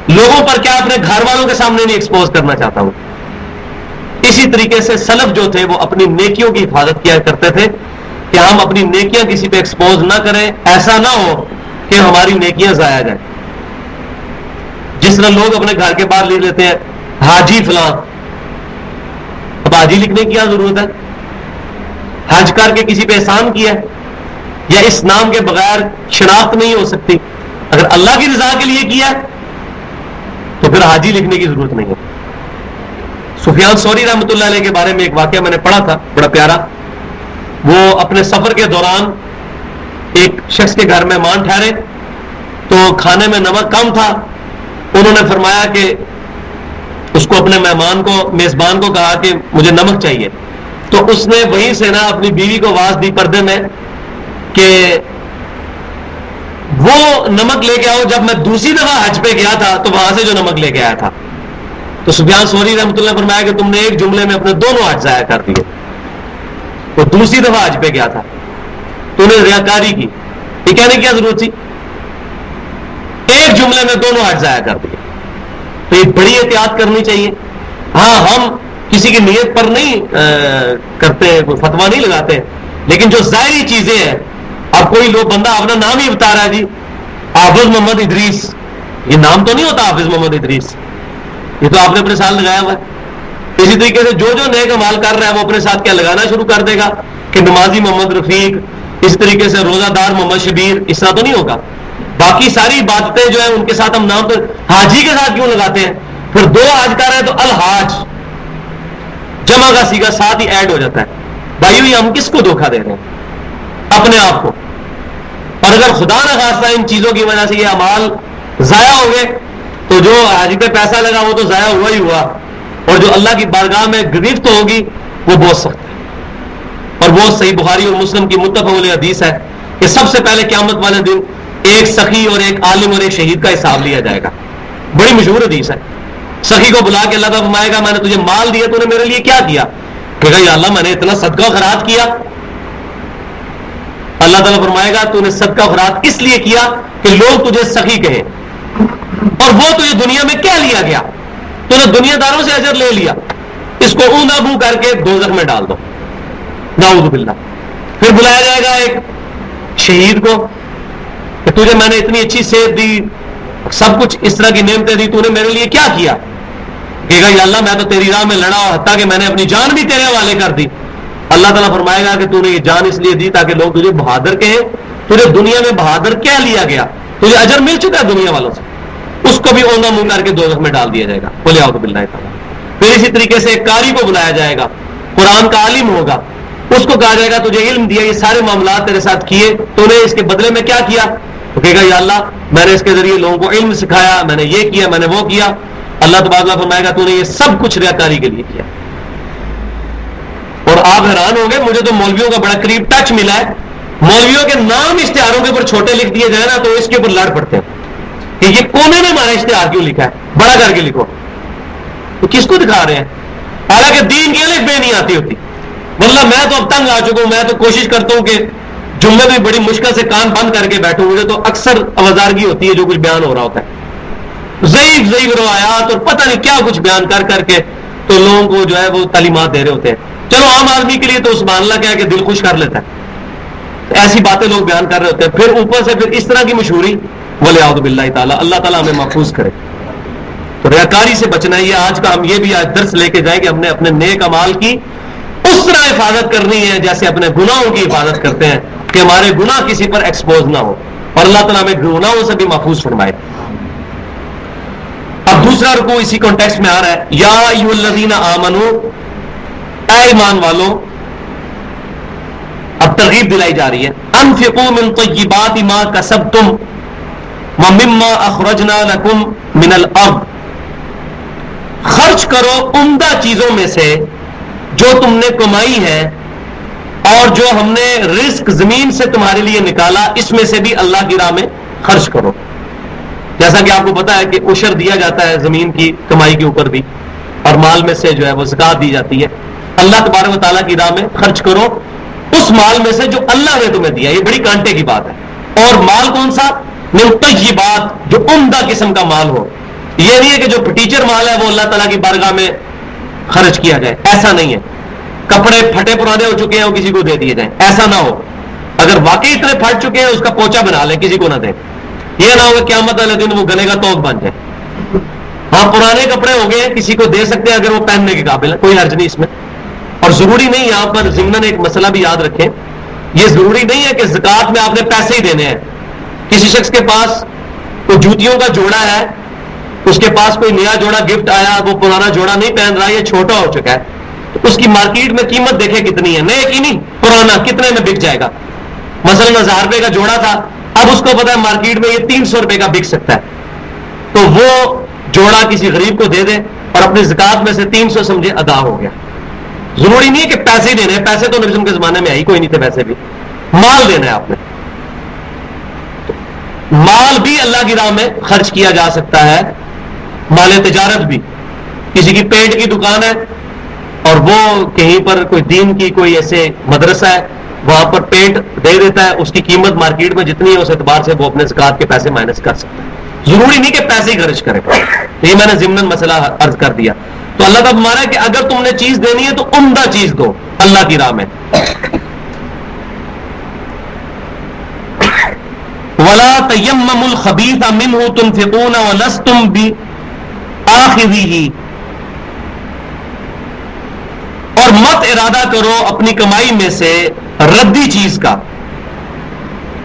لوگوں پر کیا، اپنے گھر والوں کے سامنے نہیں ایکسپوز کرنا چاہتا ہوں. اسی طریقے سے سلف جو تھے وہ اپنی نیکیوں کی حفاظت کیا کرتے تھے کہ ہم اپنی نیکیاں کسی پہ ایکسپوز نہ کریں، ایسا نہ ہو کہ ہماری نیکیاں ضائع جائیں. جس طرح لوگ اپنے گھر کے باہر لکھ لیتے ہیں حاجی فلاں. اب حاجی لکھنے کی کیا ضرورت ہے؟ حج کر کے کسی پہ احسان کیا ہے، یا اس نام کے بغیر شناخت نہیں ہو سکتی. اگر اللہ کی رضا کے لیے کیا ہے تو پھر حاجی لکھنے کی ضرورت نہیں ہے. سفیان ثوری رحمۃ اللہ علیہ کے بارے میں ایک واقعہ میں نے پڑھا تھا بڑا پیارا. وہ اپنے سفر کے دوران ایک شخص کے گھر مہمان ٹھہرے تو کھانے میں نمک کم تھا. انہوں نے فرمایا کہ اس کو اپنے مہمان کو، میزبان کو کہا کہ مجھے نمک چاہیے. تو اس نے وہیں سے نا اپنی بیوی کو آواز دی پردے میں کہ وہ نمک لے کے آؤ جب میں دوسری دفعہ حج پہ گیا تھا تو وہاں سے جو نمک لے کے آیا تھا. تو سفیان ثوری رحمۃ اللہ نے فرمایا کہ تم نے ایک جملے میں اپنے دونوں حج ضائع کر دیے. وہ دوسری دفعہ حج پہ گیا تھا تو نے ریاکاری کی. یہ کہنے کی کیا ضرورت تھی؟ ایک جملے میں دونوں حج ضائع کر دیے. تو یہ بڑی احتیاط کرنی چاہیے. ہاں ہم کسی کی نیت پر نہیں کرتے، فتوا نہیں لگاتے، لیکن جو ظاہری چیزیں ہیں، اب کوئی لوگ بندہ اپنا نام ہی بتا رہا ہے، جی حافظ محمد ادریس، یہ نام تو نہیں ہوتا حافظ محمد ادریس، یہ تو آپ نے اپنے ساتھ لگایا ہوا ہے. اسی طریقے سے جو نیک عمال کر رہا ہے وہ اپنے ساتھ کیا لگانا شروع کر دے گا کہ نمازی محمد رفیق، اس طریقے سے روزہ دار محمد شبیر، اس طرح تو نہیں ہوگا. باقی ساری عبادتیں جو ہیں ان کے ساتھ ہم نام تو حاجی کے ساتھ کیوں لگاتے ہیں؟ پھر دو حج کر رہے ہیں تو الحاج جمع کا سیگا ساتھ ہی ایڈ ہو جاتا ہے. بھائیو یہ ہم کس کو دھوکہ دے رہے ہیں؟ اپنے آپ کو. اور اگر خدا نہ خواستہ ان چیزوں کی وجہ سے یہ اعمال ضائع ہو گئے تو جو حاجی پہ پیسہ لگا وہ تو ضائع ہوا ہی ہوا، اور جو اللہ کی بارگاہ میں گرفت ہوگی وہ بہت سخت ہے. اور وہ صحیح بخاری اور مسلم کی متفق علیہ حدیث ہے کہ سب سے پہلے قیامت والے دن ایک سخی اور ایک عالم اور ایک شہید کا حساب لیا جائے گا. بڑی مشہور حدیث ہے. سخی کو بلا کے اللہ تعالیٰ فرمائے گا میں نے تجھے مال دیا، تو نے میرے لیے کیا کیا؟ کہ یا اللہ میں نے اتنا صدقہ خیرات کیا. اللہ تعالیٰ فرمائے گا تو نے صدقہ خیرات اس لیے کیا کہ لوگ تجھے سخی کہیں، اور وہ تجھے دنیا میں کیا لیا گیا؟ تو نے دنیا داروں سے اجر لے لیا. اس کو اوندا بو کر کے دوزخ میں ڈال دو، نعوذ باللہ. پھر بلایا جائے گا ایک شہید کو کہ تجھے میں نے اتنی اچھی صحت دی، سب کچھ اس طرح کی نعمتیں دی، تو نے میرے لیے کیا کیا؟ کہے گا یا اللہ میں تو تیری راہ میں لڑا، اور حتیٰ کہ میں نے اپنی جان بھی تیرے حوالے کر دی. اللہ تعالیٰ فرمائے گا کہ تو نے یہ جان اس لیے دی تاکہ لوگ تجھے بہادر کہیں. تجھے دنیا میں بہادر کیا لیا گیا؟ تجھے اجر مل چکا ہے دنیا والوں سے، اس کو بھی اوندا منہ کر کے دوزخ میں ڈال دیا جائے گا. بولے اعوذ باللہ تعالیٰ. پھر اسی طریقے سے ایک قاری کو بلایا جائے گا، قرآن کا عالم ہوگا، اس کو کہا جائے گا تجھے علم دیا، یہ سارے معاملات تیرے ساتھ کیے، تو نے اس کے بدلے میں کیا کیا؟ تو کہے گا یا اللہ میں نے اس کے ذریعے لوگوں کو علم سکھایا، میں نے یہ کیا، میں نے وہ کیا. اللہ تبارک و تعالیٰ فرمائے گا تو نے یہ سب کچھ ریاکاری کے لیے کیا. اور آپ حیران ہوں گے، مجھے تو مولویوں کا بڑا قریب ٹچ ملا ہے. مولویوں کے نام اشتہاروں کے اوپر چھوٹے لکھ دیے جائے نا تو اس کے اوپر لڑ پڑتے ہیں کہ یہ کونے میں ہمارا اشتہار کیوں لکھا ہے، بڑا کر کے لکھو. تو کس کو دکھا رہے ہیں؟ حالانکہ دین کی الف بے نہیں آتی ہوتی. واللہ میں تو اب تنگ آ چکا ہوں، میں تو کوشش کرتا ہوں کہ جملے میں بڑی مشکل سے کان بند کر کے بیٹھوں، مجھے تو اکثر آوازارگی ہوتی ہے جو کچھ بیان ہو رہا ہوتا ہے، ضعیف ضعیف روایات اور پتہ نہیں کیا کچھ بیان کر کر کے تو لوگوں کو جو ہے وہ تعلیمات دے رہے ہوتے ہیں. چلو عام آدمی کے لیے تو سبحان اللہ کیا ہے کہ دل خوش کر لیتا ہے، ایسی باتیں لوگ بیان کر رہے ہوتے ہیں، پھر اوپر سے پھر اس طرح کی مشہوری، ولیعوذ باللہ تعالیٰ، اللہ تعالیٰ ہمیں محفوظ کرے. تو ریاکاری سے بچنا ہے. یہ آج کا ہم یہ بھی آج درس لے کے جائیں کہ ہم نے اپنے نیک اعمال کی اس طرح حفاظت کرنی ہے جیسے اپنے گناہوں کی حفاظت کرتے ہیں، کہ ہمارے گناہ کسی پر ایکسپوز نہ ہو، اور اللہ تعالیٰ ہمیں گناہوں سے بھی محفوظ فرمائے. اب دوسرا رکوع اسی کانٹیکسٹ میں آ رہا ہے، یا ایھا الذین آمنو، اے ایمان والو. اب ترغیب دلائی جا رہی ہے، انفقوا من طیبات ما کسبتم ومما اخرجنا لکم من الارض، خرچ کرو عمدہ چیزوں میں سے جو تم نے کمائی ہے اور جو ہم نے رزق زمین سے تمہارے لیے نکالا، اس میں سے بھی اللہ کی راہ میں خرچ کرو. جیسا کہ آپ کو پتا ہے کہ عشر دیا جاتا ہے زمین کی کمائی کے اوپر بھی، اور مال میں سے جو ہے وہ زکوٰۃ دی جاتی ہے. اللہ تبارک و تعالیٰ کی راہ میں خرچ کرو اس مال میں سے جو اللہ نے تمہیں دیا. یہ بڑی کانٹے کی بات ہے. اور مال کون سا؟ من طیبات، جو عمدہ قسم کا مال ہو. یہ نہیں ہے کہ جو ٹیچر مال ہے وہ اللہ تعالیٰ کی بارگاہ میں خرچ کیا جائے، ایسا نہیں ہے. کپڑے پھٹے پرانے ہو چکے ہیں وہ کسی کو دے دیے جائیں، ایسا نہ ہو. اگر واقعی اتنے پھٹ چکے ہیں اس کا پوچا بنا لیں، کسی کو نہ دیں. یہ نہ ہو کہ قیامت والے دن وہ گلے کا توق بن جائے. ہاں پرانے کپڑے ہو گئے کسی کو دے سکتے ہیں اگر وہ پہننے کے قابل ہے، کوئی حرج نہیں اس میں. اور ضروری نہیں، یہاں پر ضمن ایک مسئلہ بھی یاد رکھیں، یہ ضروری نہیں ہے کہ زکوٰۃ میں آپ نے پیسے ہی دینے ہیں. کسی شخص کے پاس کوئی جوتیوں کا جوڑا ہے، اس کے پاس کوئی نیا جوڑا گفٹ آیا، وہ پرانا جوڑا نہیں پہن رہا، یہ چھوٹا ہو چکا ہے، تو اس کی مارکیٹ میں قیمت دیکھے کتنی ہے، نئے کی نہیں، پرانا کتنے میں بک جائے گا. مثلا 1000 روپے کا جوڑا تھا، اب اس کو پتا ہے مارکیٹ میں یہ 300 روپے کا بک سکتا ہے، تو وہ جوڑا کسی غریب کو دے دے اور اپنی زکوٰۃ میں سے 300 سمجھے ادا ہو گیا. ضروری نہیں ہے کہ پیسے ہی دینے ہیں، پیسے تو نبی کے زمانے میں آئی کوئی نہیں تھے، پیسے بھی مال دینا ہے آپ نے. مال بھی اللہ کی راہ میں خرچ کیا جا سکتا ہے، مال تجارت بھی. کسی کی پینٹ کی دکان ہے اور وہ کہیں پر کوئی دین کی کوئی ایسے مدرسہ ہے، وہاں پر پینٹ دے دیتا ہے، اس کی قیمت مارکیٹ میں جتنی ہے اس اعتبار سے وہ اپنے زکوٰۃ کے پیسے مائنس کر سکتا ہے. ضروری نہیں کہ پیسے ہی خرچ کرے. یہ میں نے ضمن مسئلہ عرض کر دیا. تو اللہ تعالیٰ ہمارا ہے کہ اگر تم نے چیز دینی ہے تو عمدہ چیز دو اللہ کی راہ میں. وَلَا تَيَمَّمُوا الْخَبِيثَ مِنْهُ تُنْفِقُونَ وَلَسْتُمْ بِآخِذِهِ، اور مت ارادہ کرو اپنی کمائی میں سے ردی چیز کا،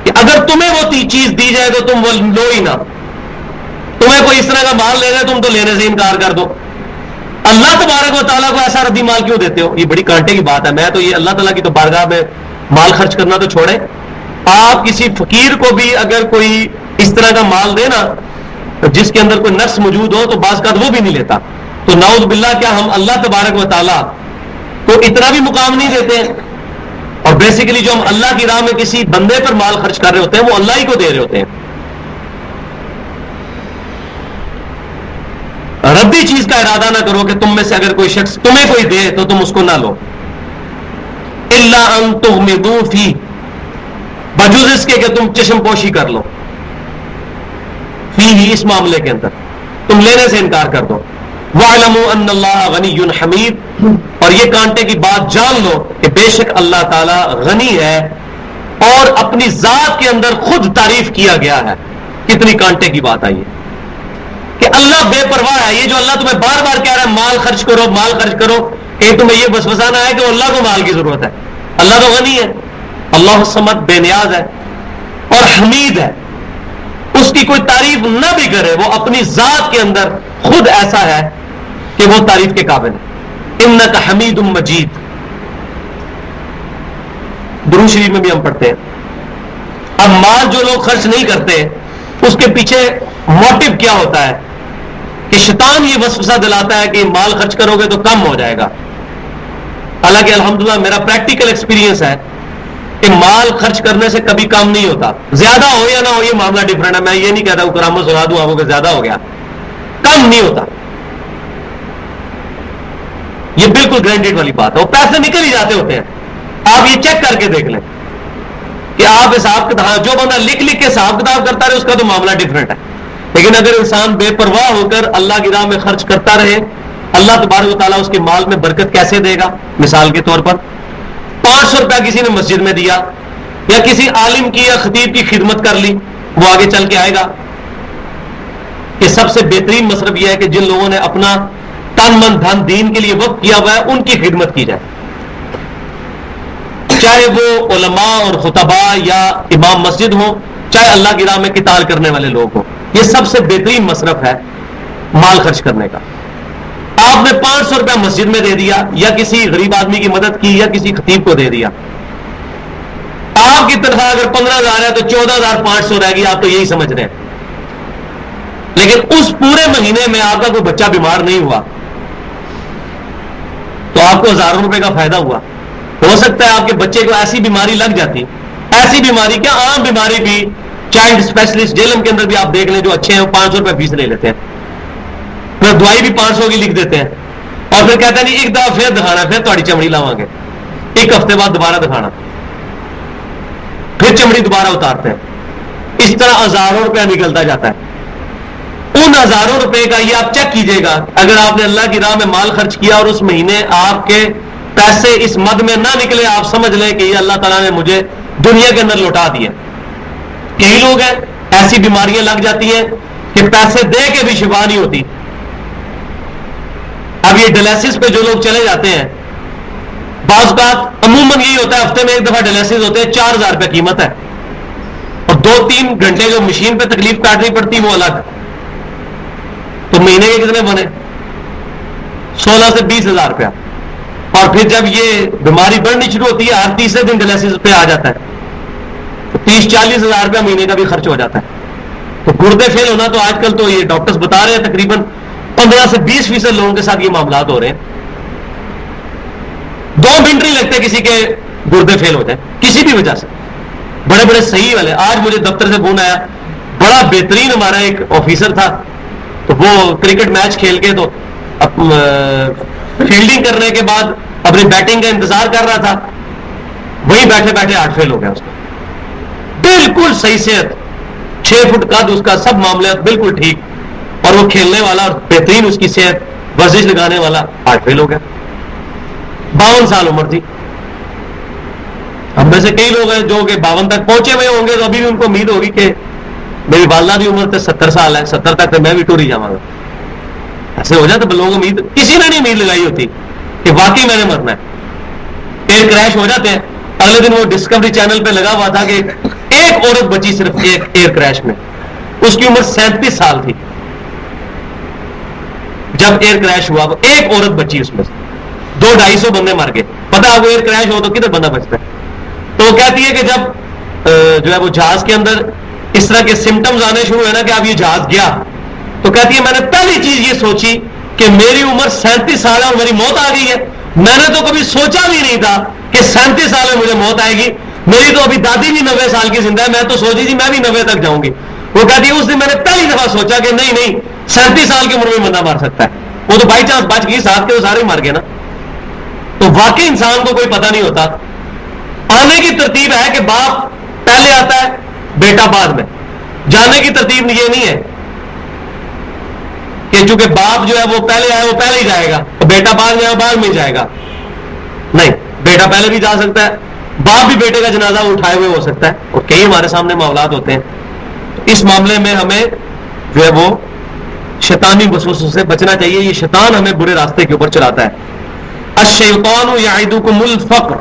کہ اگر تمہیں وہ چیز دی جائے تو تم وہ لو ہی نہ. تمہیں کوئی اس طرح کا مال لے رہے تم تو لینے سے انکار کر دو. اللہ تبارک و تعالیٰ کو ایسا ردی مال کیوں دیتے ہو؟ یہ بڑی کانٹے کی بات ہے. میں تو یہ اللہ تعالیٰ کی تو بارگاہ میں مال خرچ کرنا تو چھوڑے، آپ کسی فقیر کو بھی اگر کوئی اس طرح کا مال دے نا جس کے اندر کوئی نقص موجود ہو تو بعض کا وہ بھی نہیں لیتا. تو نعوذ باللہ کیا ہم اللہ تبارک و تعالیٰ کو اتنا بھی مقام نہیں دیتے ہیں؟ اور بیسیکلی جو ہم اللہ کی راہ میں کسی بندے پر مال خرچ کر رہے ہوتے ہیں وہ اللہ ہی کو دے رہے ہوتے ہیں. ردی چیز کا ارادہ نہ کرو کہ تم میں سے اگر کوئی شخص تمہیں کوئی دے تو تم اس کو نہ لو. الا ان تغمضوا فی، بجز اس کے کہ تم چشم پوشی کر لو، فی ہی اس معاملے کے اندر تم لینے سے انکار کر دو. وَاعْلَمُوا أَنَّ اللَّهَ غَنِيٌّ حَمِيدٌ، اور یہ کانٹے کی بات جان لو کہ بے شک اللہ تعالیٰ غنی ہے اور اپنی ذات کے اندر خود تعریف کیا گیا ہے. کتنی کانٹے کی بات آئی ہے کہ اللہ بے پرواہ ہے. یہ جو اللہ تمہیں بار بار کہہ رہا ہے مال خرچ کرو مال خرچ کرو، کہ تمہیں یہ وسوسہ نہ ہے کہ اللہ کو مال کی ضرورت ہے. اللہ تو غنی ہے، اللہ الصمد بے نیاز ہے اور حمید ہے. اس کی کوئی تعریف نہ بھی کرے، وہ اپنی ذات کے اندر خود ایسا ہے کہ وہ تعریف کے قابل ہے. انک حمید مجید، درود شریف میں بھی ہم پڑھتے ہیں. اب مال جو لوگ خرچ نہیں کرتے اس کے پیچھے موٹیو کیا ہوتا ہے کہ شیطان یہ وسوسہ دلاتا ہے کہ مال خرچ کرو گے تو کم ہو جائے گا. حالانکہ الحمدللہ میرا پریکٹیکل ایکسپیرینس ہے کہ مال خرچ کرنے سے کبھی کم نہیں ہوتا. زیادہ ہو یا نہ ہو یہ معاملہ ڈفرینٹ ہے. میں یہ نہیں کہتا ہوں کرامت سنا دوں آپ کو کہ زیادہ ہو گیا، کم نہیں ہوتا. یہ بالکل گرانٹیڈ والی بات ہے. وہ پیسے نکل ہی جاتے ہوتے ہیں. آپ یہ چیک کر کے دیکھ لیں کہ آپ حساب کتاب, جو بندہ لکھ لکھ کے حساب کتاب کرتا رہے اس کا تو معاملہ ڈفرینٹ ہے. لیکن اگر انسان بے پرواہ ہو کر اللہ کی راہ میں خرچ کرتا رہے, اللہ تبارک و تعالیٰ اس کے مال میں برکت کیسے دے گا. مثال کے طور پر 500 روپیہ کسی نے مسجد میں دیا, یا کسی عالم کی یا خطیب کی خدمت کر لی, وہ آگے چل کے آئے گا کہ سب سے بہترین مصرف یہ ہے کہ جن لوگوں نے اپنا تن من دھن دین کے لیے وقف کیا ہوا ہے ان کی خدمت کی جائے, چاہے وہ علماء اور خطباء یا امام مسجد ہوں, چاہے اللہ کی راہ میں قتال کرنے والے لوگ ہوں. یہ سب سے بہترین مصرف ہے مال خرچ کرنے کا. آپ نے 500 روپیہ مسجد میں دے دیا, یا کسی غریب آدمی کی مدد کی, یا کسی خطیب کو دے دیا. آپ کی تنخواہ اگر 15,000 ہے تو 14,500 رہ گی, آپ تو یہی سمجھ رہے ہیں. لیکن اس پورے مہینے میں آپ کا کوئی بچہ بیمار نہیں ہوا تو آپ کو ہزاروں روپے کا فائدہ ہوا. ہو سکتا ہے آپ کے بچے کو ایسی بیماری لگ جاتی, ایسی بیماری کیا عام بیماری بھی, چائلڈ اسپیشلسٹ جیلم کے اندر بھی آپ دیکھ لیں جو اچھے ہیں, وہ 500 روپے فیس لے لیتے ہیں, پھر دوائی بھی 500 کی لکھ دیتے ہیں, اور پھر کہتے ہیں نہیں ایک دفعہ پھر دکھانا, پھر تھوڑی چمڑی لاؤں گے, ایک ہفتے بعد دوبارہ دکھانا, پھر چمڑی دوبارہ اتارتے ہیں. اس طرح ہزاروں روپیہ نکلتا جاتا ہے. ان ہزاروں روپے کا یہ آپ چیک کیجئے گا, اگر آپ نے اللہ کی راہ میں مال خرچ کیا اور اس مہینے آپ کے پیسے اس مد میں نہ نکلے, آپ سمجھ لیں کہ یہ اللہ تعالیٰ نے مجھے دنیا کے اندر لوٹا دیا. کئی لوگ ہیں ایسی بیماریاں لگ جاتی ہیں کہ پیسے دے کے بھی شفا نہیں ہوتی. اب یہ ڈیلیسس پہ جو لوگ چلے جاتے ہیں, بعض بات عموماً یہی ہوتا ہے ہفتے میں ایک دفعہ ڈیلیسس ہوتے ہیں, 4,000 روپے قیمت ہے, اور 2-3 گھنٹے جو مشین پہ تکلیف کاٹنی پڑتی وہ الگ. تو مہینے کے کتنے بنے؟ 16 سے 20,000 روپیہ. اور پھر جب یہ بیماری بڑھنی شروع ہوتی ہے, ہر تیسرے دن ڈیلیسس پہ آ جاتا ہے, تو 30-40,000 روپیہ مہینے کا بھی خرچ ہو جاتا ہے. تو گردے فیل ہونا تو آج کل تو یہ ڈاکٹرز بتا رہے ہیں تقریباً 15 سے 20% لوگوں کے ساتھ یہ معاملات ہو رہے ہیں. 2 منٹ نہیں لگتے کسی کے گردے فیل ہو جائیں کسی بھی وجہ سے. بڑے بڑے صحیح والے, آج مجھے دفتر سے فون آیا, بڑا بہترین ہمارا ایک آفیسر تھا, تو وہ کرکٹ میچ کھیل کے تو فیلڈنگ کرنے کے بعد اپنی بیٹنگ کا انتظار کر رہا تھا, وہیں بیٹھے بیٹھے ہارٹ فیل ہو گیا اس کا. بالکل صحیح صحت, 6 فٹ قد اس کا, سب معاملات بالکل ٹھیک, اور وہ کھیلنے والا اور بہترین اس کی صحت, ورزش لگانے والا, ہارٹ فیل ہو گیا. 52 سال عمر تھی. ہم میں سے کئی لوگ ہیں جو کہ 52 تک پہنچے ہوئے ہوں گے, تو ابھی بھی ان کو امید ہوگی کہ میری والدہ کی عمر 70 سال ہے, 70 تک تو میں بھی ٹور ہی جاؤں گا. ایسے ہو جاتا, لوگوں امید, کسی نے نہیں امید لگائی ہوتی کہ واقعی میں نے مرنا ہے. ایئر کریش ہو جاتے ہیں. اگلے دن وہ ڈسکوری چینل پہ لگا ہوا تھا کہ ایک عورت بچی صرف ایک ایئر کریش میں, اس کی عمر 37 سال تھی جب ایئر کریش ہوا, وہ ایک عورت بچی اس میں سے, 200-250 بندے مر گئے. پتا آپ کو ایئر کریش ہو تو کدھر بندہ بچتا ہے. تو وہ کہتی ہے کہ جب جو ہے وہ جہاز کے اندر اس طرح کے سمٹمز آنے شروع ہوئے نا کہ اب یہ جہاز گیا, تو کہتی ہے میں نے پہلی چیز یہ سوچی کہ میری عمر 37 سال ہے اور میری موت آ گئی ہے. میں نے تو کبھی سوچا بھی نہیں تھا کہ 37 سال میں مجھے موت آئے گی. میری تو ابھی دادی بھی 90 سال کی زندہ ہے, میں تو سوچی تھی میں بھی 90 تک جاؤں گی. وہ کہتی ہے اس دن میں نے پہلی دفعہ سوچا کہ نہیں 37 سال کی عمر میں بندہ مر سکتا ہے. وہ تو بائی چانس بچ گئی, ساتھ کے وہ سارے مر گئے نا. تو واقعی انسان کو کوئی پتہ نہیں ہوتا. آنے کی ترتیب ہے کہ باپ پہلے آتا ہے, بیٹا بعد میں. جانے کی ترتیب یہ نہیں ہے کہ چونکہ باپ جو ہے وہ پہلے آئے وہ پہلے ہی جائے گا, بیٹا بعد میں آئے بعد میں جائے گا. نہیں, بیٹا پہلے بھی جا سکتا ہے, باپ بھی بیٹے کا جنازہ اٹھائے ہوئے ہو سکتا ہے, اور کئی ہمارے سامنے معاملات ہوتے ہیں. اس معاملے میں ہمیں جو ہے وہ شیطانی وسوسوں سے بچنا چاہیے. یہ شیطان ہمیں برے راستے کے اوپر چلاتا ہے. الشیطان یعدکم الفقر,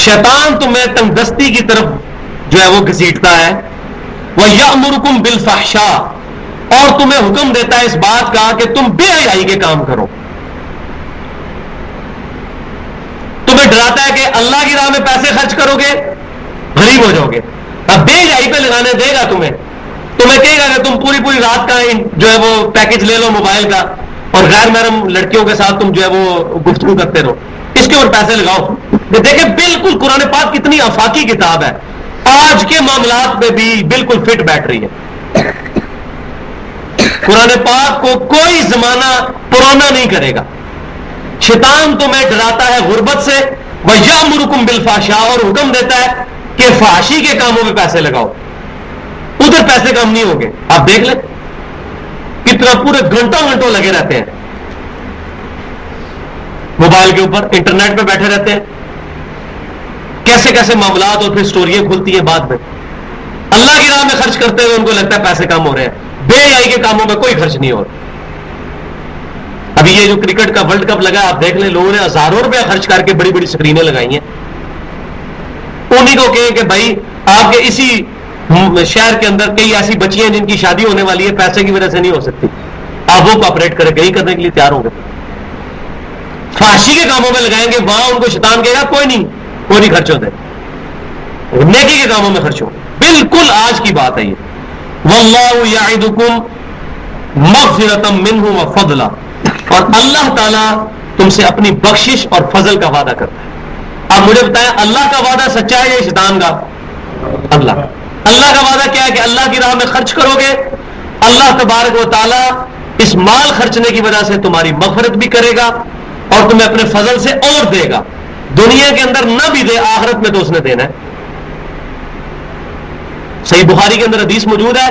شیطان تمہیں تنگ دستی کی طرف جو ہے وہ گھسیٹتا ہے. وَيَأْمُرُكُمْ بِالْفَحْشَاءِ, اور تمہیں حکم دیتا ہے اس بات کا کہ تم بے حیائی کے کام کرو. تمہیں ڈراتا ہے کہ اللہ کی راہ میں پیسے خرچ کرو گے غریب ہو جاؤ گے. اب بے حیائی پہ لگانے دے گا تمہیں کہے گا کہ تم پوری رات کا جو ہے وہ پیکج لے لو موبائل کا, اور غیر محرم لڑکیوں کے ساتھ تم جو ہے وہ گفتگو کرتے رہو, اس کے اوپر پیسے لگاؤ. دیکھیں بالکل قرآن پاک کتنی آفاقی کتاب ہے, آج کے معاملات میں بھی بالکل فٹ بیٹھ رہی ہے. قرآن پاک کو کوئی زمانہ پرانا نہیں کرے گا. شیطان تمہیں ڈراتا ہے غربت سے، وَيَأْمُرُكُمْ بِالْفَحْشَاءِ، اور حکم دیتا ہے کہ فحاشی کے کاموں میں پیسے لگاؤ، ادھر پیسے کم نہیں ہوں گے۔ آپ دیکھ لیں کتنا پورے گھنٹوں لگے رہتے ہیں موبائل کے اوپر، انٹرنیٹ پہ بیٹھے رہتے ہیں، کیسے کیسے معاملات اور پھر سٹوریاں کھلتی ہیں بعد میں۔ اللہ کی راہ میں خرچ کرتے ہوئے ان کو لگتا ہے پیسے کم ہو رہے ہیں، بے حیائی کے کاموں میں کوئی خرچ نہیں ہو رہا۔ ابھی یہ جو کرکٹ کا ورلڈ کپ لگا، آپ دیکھ لیں لوگوں نے ہزاروں روپیہ خرچ کر کے بڑی بڑی اسکرینیں لگائی ہیں، انہیں کو کہیں کہ بھائی آپ کے اسی شہر کے اندر کئی ایسی بچیاں جن کی شادی ہونے والی ہے، پیسے کی وجہ سے نہیں ہو سکتی، آپ وہ کوآپریٹ کریں، کہیں کرنے کے لیے تیار ہوں گے؟ فحاشی کے کاموں میں لگائیں گے، وہاں ان کو شیطان کہے گا کوئی نہیں خرچ ہوتے، نیکی کے کاموں میں خرچ ہو۔ بالکل آج کی بات ہے یہ، واللہ یعدکم مغفرۃ منہ وفضلا، اور اللہ تعالیٰ تم سے اپنی بخشش اور فضل کا وعدہ کرتا ہے۔ آپ مجھے بتائیں اللہ کا وعدہ سچا ہے یا شیطان کا؟ اللہ کا وعدہ کیا ہے کہ اللہ کی راہ میں خرچ کرو گے، اللہ تبارک و تعالیٰ اس مال خرچنے کی وجہ سے تمہاری مغفرت بھی کرے گا اور تمہیں اپنے فضل سے اور دے گا، دنیا کے اندر نہ بھی دے، آخرت میں تو اس نے دینا ہے۔ صحیح بخاری کے اندر حدیث موجود ہے،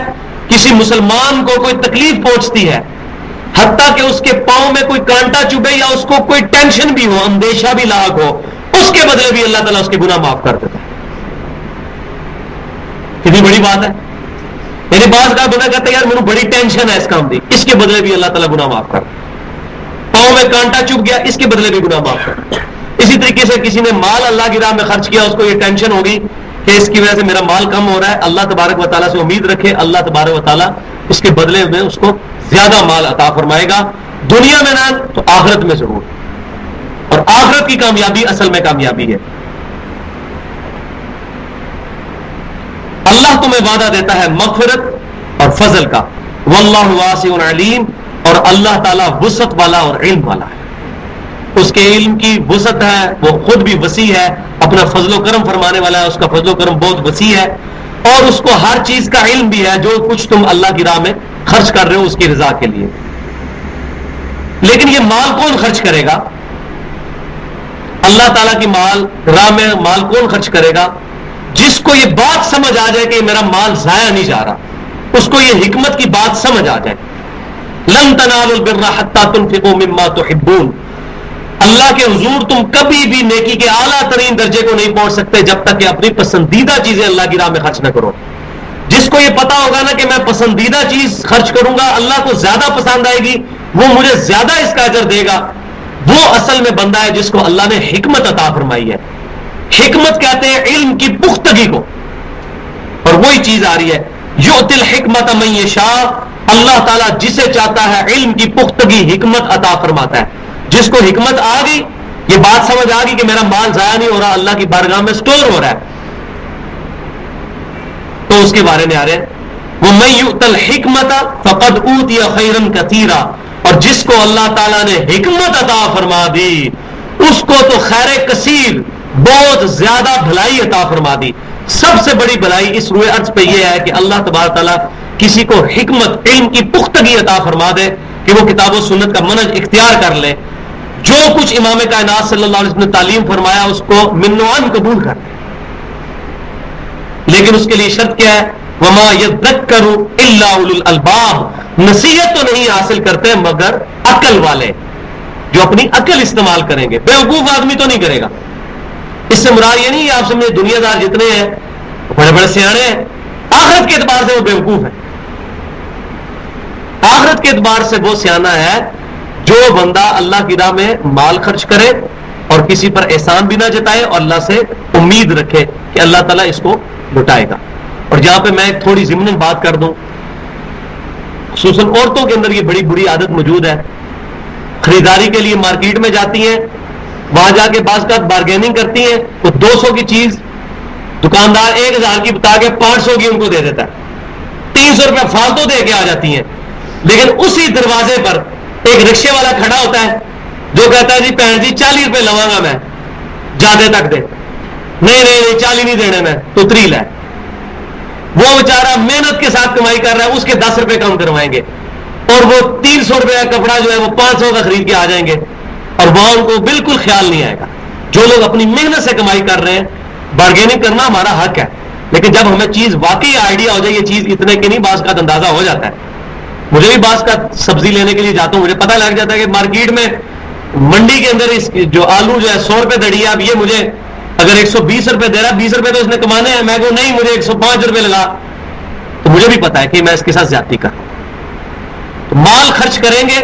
کسی مسلمان کو کوئی تکلیف پہنچتی ہے، حتیٰ کہ اس کے پاؤں میں کوئی کانٹا چبھے یا اس کو کوئی ٹینشن بھی ہو، اندیشہ بھی لاحق ہو، اس کے بدلے بھی اللہ تعالیٰ اس کے گناہ معاف کر دیتا ہے۔ کتنی بڑی بات ہے، یعنی بعض کا بندہ کہتا ہے یار میرے بڑی ٹینشن ہے اس کام دی، اس کے بدلے بھی اللہ تعالیٰ گناہ معاف کر، پاؤں میں کانٹا چبھ گیا اس کے بدلے بھی گناہ معاف کر۔ اسی طریقے سے کسی نے مال اللہ کی راہ میں خرچ کیا، اس کو یہ ٹینشن ہوگی کہ اس کی وجہ سے میرا مال کم ہو رہا ہے، اللہ تبارک و تعالیٰ سے امید رکھے، اللہ تبارک و تعالیٰ اس کے بدلے میں اس کو زیادہ مال عطا فرمائے گا، دنیا میں نہ تو آخرت میں ضرور، اور آخرت کی کامیابی اصل میں کامیابی ہے۔ اللہ تمہیں وعدہ دیتا ہے مغفرت اور فضل کا، واللہ واسع علیم، اور اللہ تعالیٰ وسعت والا اور علم والا ہے، اس کے علم کی وسعت ہے، وہ خود بھی وسیع ہے، اپنا فضل و کرم فرمانے والا ہے، اس کا فضل و کرم بہت وسیع ہے، اور اس کو ہر چیز کا علم بھی ہے، جو کچھ تم اللہ کی راہ میں خرچ کر رہے ہو اس کی رضا کے لیے۔ لیکن یہ مال کون خرچ کرے گا؟ اللہ تعالیٰ کی راہ میں مال کون خرچ کرے گا؟ جس کو یہ بات سمجھ آ جائے کہ میرا مال ضائع نہیں جا رہا، اس کو یہ حکمت کی بات سمجھ آ جائے۔ لن تنالوا البر حتى تنفقوا مما تحبون، اللہ کے حضور تم کبھی بھی نیکی کے اعلیٰ ترین درجے کو نہیں پہنچ سکتے جب تک کہ اپنی پسندیدہ چیزیں اللہ کی راہ میں خرچ نہ کرو۔ جس کو یہ پتا ہوگا نا کہ میں پسندیدہ چیز خرچ کروں گا، اللہ کو زیادہ پسند آئے گی، وہ مجھے زیادہ اس کا اجر دے گا، وہ اصل میں بندہ ہے جس کو اللہ نے حکمت عطا فرمائی ہے۔ حکمت کہتے ہیں علم کی پختگی کو، اور وہی چیز آ رہی ہے یؤتی الحکمت من یشاء، اللہ تعالیٰ جسے چاہتا ہے علم کی پختگی حکمت عطا فرماتا ہے۔ جس کو حکمت آ گئی، یہ بات سمجھ آ گئی کہ میرا مال ضائع نہیں ہو رہا، اللہ کی بارگاہ میں سٹور ہو رہا ہے، تو اس کے بارے میں آ رہے ہیں وَمَن يُؤْتَ الْحِكْمَةَ فَقَدْ أُوتِيَ خَيْرًا كَثِيرًا، اور جس کو اللہ تعالیٰ نے حکمت عطا فرما دی اس کو تو خیر کثیر، بہت زیادہ بھلائی عطا فرما دی۔ سب سے بڑی بھلائی اس روئے ارض پہ یہ ہے کہ اللہ تبارک تعالیٰ کسی کو حکمت علم کی پختگی عطا فرما دے کہ وہ کتاب و سنت کا منہج اختیار کر لے، جو کچھ امام کائنات صلی اللہ علیہ وسلم نے تعلیم فرمایا اس کو من و عن قبول کر لے۔ لیکن اس کے لیے شرط کیا ہے؟ وَمَا يَذَّكَّرُ إِلَّا أُولُو الْأَلْبَابِ، نصیحت تو نہیں حاصل کرتے مگر عقل والے، جو اپنی عقل استعمال کریں گے، بیوقوف آدمی تو نہیں کرے گا۔ اس سے مراد یہ نہیں ہے آپ سمجھے دنیا دار جتنے ہیں بڑے بڑے سیانے ہیں، آخرت کے اعتبار سے وہ بیوقوف ہے۔ آخرت کے اعتبار سے وہ سیانا ہے جو بندہ اللہ کی راہ میں مال خرچ کرے اور کسی پر احسان بھی نہ جتائے اور اللہ سے امید رکھے کہ اللہ تعالیٰ اس کو لٹائے گا۔ اور جہاں پہ میں ایک تھوڑی ضمن بات کر دوں، خصوصاً عورتوں کے اندر یہ بڑی بری عادت موجود ہے، خریداری کے لیے مارکیٹ میں جاتی ہیں، وہاں جا کے بعض کا بارگیننگ کرتی ہیں، وہ 200 کی چیز دکاندار 1000 کی بتا کے 500 کی ان کو دے دیتا ہے، 300 روپے فالتو دے کے آ جاتی ہیں۔ لیکن اسی دروازے پر ایک رکشے والا کھڑا ہوتا ہے جو کہتا ہے جی بہن جی 40 روپے لواں گا میں، جادے تک دے، نہیں 40 نہیں دینے میں تو 3 لے۔ وہ بیچارہ محنت کے ساتھ کمائی کر رہا ہے، اس کے 10 روپے کم کروائیں گے، اور وہ 300 روپے کا کپڑا جو ہے وہ 500 کا خرید کے آ جائیں گے، اور وہاں ان کو بالکل خیال نہیں آئے گا. جو لوگ اپنی محنت سے کمائی کر رہے ہیں، بارگیننگ کرنا ہمارا حق ہے، لیکن جب ہمیں چیز واقعی آئیڈیا ہو جائے یہ چیز اتنے کی نہیں، بعض کا اندازہ ہو جاتا ہے. مجھے بھی بعض کا سبزی لینے کے لیے جاتا ہوں، مجھے پتہ لگ جاتا ہے کہ مارکیٹ میں منڈی کے اندر اس جو آلو جو ہے 100 روپے دڑی ہے، اب یہ مجھے اگر 120 روپے دے رہا ہے، 20 روپے تو اس نے کمانے ہیں، میں کہوں نہیں مجھے 105 روپے لگا، تو مجھے بھی پتا ہے کہ میں اس کے ساتھ زیادتی کروں. تو مال خرچ کریں گے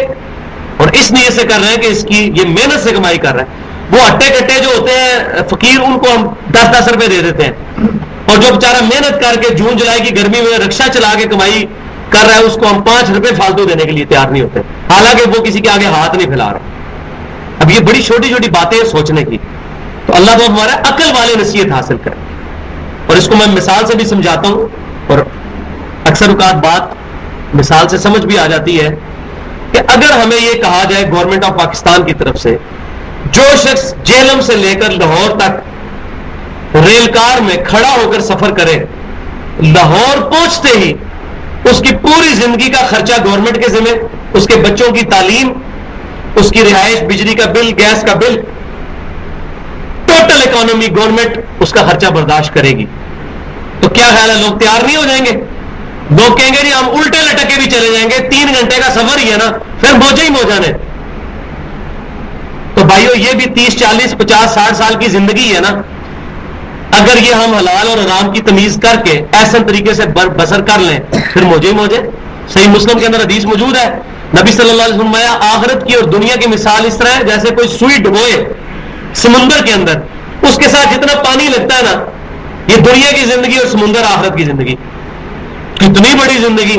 اور اس نیت سے کر رہے ہیں کہ اس کی یہ محنت سے کمائی کر رہے ہیں. وہ ہٹے کٹے جو ہوتے ہیں فقیر، ان کو ہم 10-10 روپے دے دیتے ہیں، اور جو بیچارہ محنت کر کے جون جولائی کی گرمی میں رکشہ چلا کے کمائی کر رہا ہے اس کو ہم 5 روپے فالتو دینے کے لیے تیار نہیں ہوتے، حالانکہ وہ کسی کے آگے ہاتھ نہیں پھیلا رہے. اب یہ بڑی چھوٹی چھوٹی باتیں سوچنے کی، تو اللہ تو ہمارا عقل والے نصیحت حاصل کرے. اور اس کو میں مثال سے بھی سمجھاتا ہوں، اور اکثر اوقات بات مثال سے سمجھ بھی آ جاتی ہے کہ اگر ہمیں یہ کہا جائے گورنمنٹ آف پاکستان کی طرف سے جو شخص جہلم سے لے کر لاہور تک ریل کار میں کھڑا ہو کر سفر کرے، لاہور پہنچتے ہی اس کی پوری زندگی کا خرچہ گورنمنٹ کے ذمہ، اس کے بچوں کی تعلیم، اس کی رہائش، بجلی کا بل، گیس کا بل، ٹوٹل اکانومی گورنمنٹ اس کا خرچہ برداشت کرے گی، تو کیا خیال ہے لوگ تیار نہیں ہو جائیں گے؟ لوگ کہیں گے جی ہم الٹے لٹک کے بھی چلے جائیں گے، 3 گھنٹے کا سفر ہی ہے نا، پھر موجے ہی موجانے. تو بھائیو یہ بھی 30 40 50 60 سال کی زندگی ہے نا، اگر یہ ہم حلال اور حرام کی تمیز کر کے ایسے طریقے سے بسر کر لیں پھر موجے ہی موجے. صحیح مسلم کے اندر حدیث موجود ہے، نبی صلی اللہ علیہ وسلم فرمایا آخرت کی اور دنیا کی مثال اس طرح ہے جیسے کوئی سوئی ڈبوئے سمندر کے اندر، اس کے ساتھ جتنا پانی لگتا ہے نا، یہ دنیا کی زندگی اور سمندر آخرت کی زندگی. کتنی بڑی زندگی.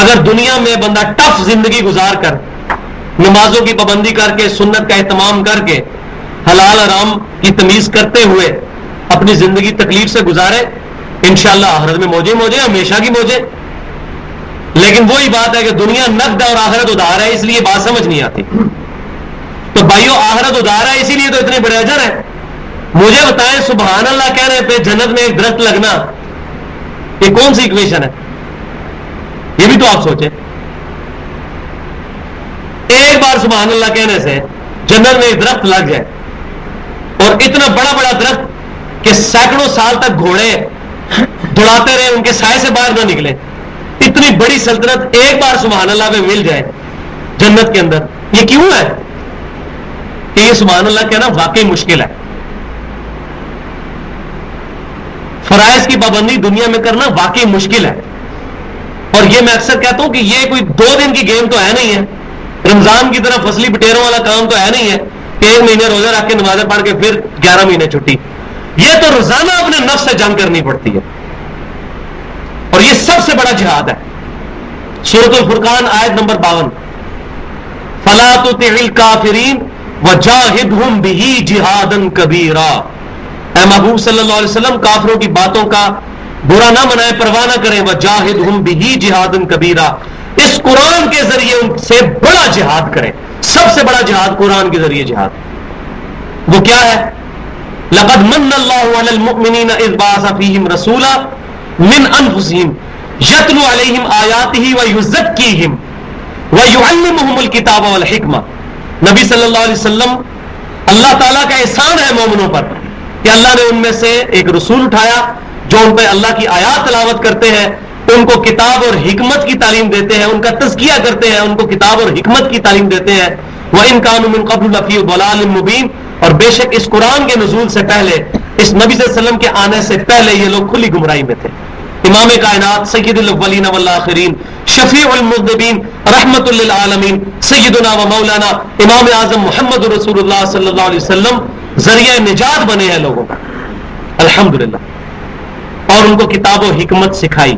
اگر دنیا میں بندہ ٹف زندگی گزار کر، نمازوں کی پابندی کر کے، سنت کا اہتمام کر کے، حلال حرام کی تمیز کرتے ہوئے اپنی زندگی تکلیف سے گزارے، انشاءاللہ آخرت میں موجے موجے، ہمیشہ کی موجے. لیکن وہی بات ہے کہ دنیا نقد اور آخرت ادھار ہے، اس لیے بات سمجھ نہیں آتی. تو بھائیو آخرت ادھار ہے اسی لیے تو اتنے بڑے اجر ہیں. مجھے بتائیں سبحان اللہ کہنے پہ جنت میں ایک درخت لگنا، یہ کون سی اکویشن ہے؟ یہ بھی تو آپ سوچیں. ایک بار سبحان اللہ کہنے سے جنت میں ایک درخت لگ جائے، اور اتنا بڑا بڑا درخت کہ سینکڑوں سال تک گھوڑے دوڑاتے رہے ان کے سائے سے باہر نہ نکلے، اتنی بڑی سلطنت ایک بار سبحان اللہ پہ مل جائے جنت کے اندر. یہ کیوں ہے کہ یہ سبحان اللہ کہنا واقعی مشکل ہے. فرائض کی پابندی دنیا میں کرنا واقعی مشکل ہے، اور یہ میں اکثر کہتا ہوں کہ یہ کوئی 2 دن کی گیم تو ہے نہیں ہے، رمضان کی طرح فصلی بٹیروں والا کام تو ہے نہیں ہے کہ 1 مہینے روزہ رکھ کے نمازیں پڑھ کے پھر 11 مہینے چھٹی. یہ تو روزانہ اپنے نفس سے جنگ کرنی پڑتی ہے، اور یہ سب سے بڑا جہاد ہے. سورۃ الفرقان آیت نمبر 52، فلا تطع الکافرین وجاہدہم بہ جہادا کبیرا. اے محبوب صلی اللہ علیہ وسلم کافروں کی باتوں کا برا نہ منائے، پرواہ نہ کریں، وجاہدہم بہ جہادا کبیرا، اس قرآن کے ذریعے ان سے بڑا جہاد کریں. سب سے بڑا جہاد قرآن کے ذریعے جہاد. وہ کیا ہے؟ لقد من اللہ علی المؤمنین اذ بعث فیہم رسولا من انفسہم یتلو علیہم آیاتہ ویزکیہم ویعلمہم الکتاب والحکمہ. نبی صلی اللہ علیہ وسلم، اللہ تعالیٰ کا احسان ہے مومنوں پر کہ اللہ نے ان میں سے ایک رسول اٹھایا جو ان پہ اللہ کی آیات تلاوت کرتے ہیں، ان کو کتاب اور حکمت کی تعلیم دیتے ہیں، ان کا تزکیہ کرتے ہیں، ان کو کتاب اور حکمت کی تعلیم دیتے ہیں. وَإِن كَانُوا مِن قَبْلُ لَفِي ضَلَالٍ مُبِينٍ. اور بے شک اس قرآن کے نزول سے پہلے، اس نبی صلی اللہ علیہ وسلم کے آنے سے پہلے یہ لوگ کھلی گمراہی میں تھے. امام کائنات سید الاولین والآخرین، شفیع المذنبین، رحمت للعالمین، سیدنا و مولانا امام اعظم محمد رسول اللہ صلی اللہ علیہ وسلم ذریعہ نجات بنے ہیں لوگوں کا، الحمدللہ. اور ان کو کتاب و حکمت سکھائی.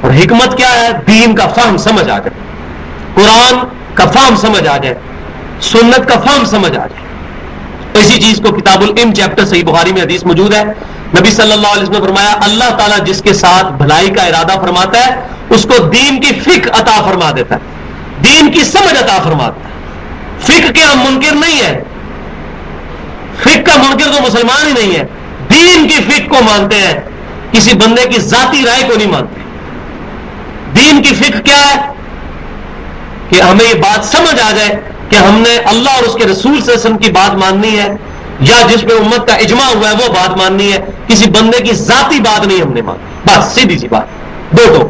اور حکمت کیا ہے؟ دین کا فہم سمجھ آ جائے، قرآن کا فہم سمجھ آ جائے، سنت کا فہم سمجھ آ جائے. اسی چیز کو کتاب العلم چیپٹر صحیح بخاری میں حدیث موجود ہے. نبی صلی اللہ علیہ وسلم نے فرمایا اللہ تعالیٰ جس کے ساتھ بھلائی کا ارادہ فرماتا ہے اس کو دین کی فقہ عطا فرما دیتا ہے، دین کی سمجھ عطا فرماتا ہے. فقہ کے ہم منکر نہیں ہے، فقہ کا منکر تو مسلمان ہی نہیں ہے، دین کی فقہ کو مانتے ہیں، کسی بندے کی ذاتی رائے کو نہیں مانتے. دین کی فقہ کیا ہے؟ کہ ہمیں یہ بات سمجھ آ جائے کہ ہم نے اللہ اور اس کے رسول صلی اللہ علیہ وسلم کی بات ماننی ہے یا جس پہ امت کا اجماع ہوا ہے وہ بات ماننی ہے، کسی بندے کی ذاتی بات نہیں ہم نے مانی، بس سیدھی سی بات، دو ٹوک۔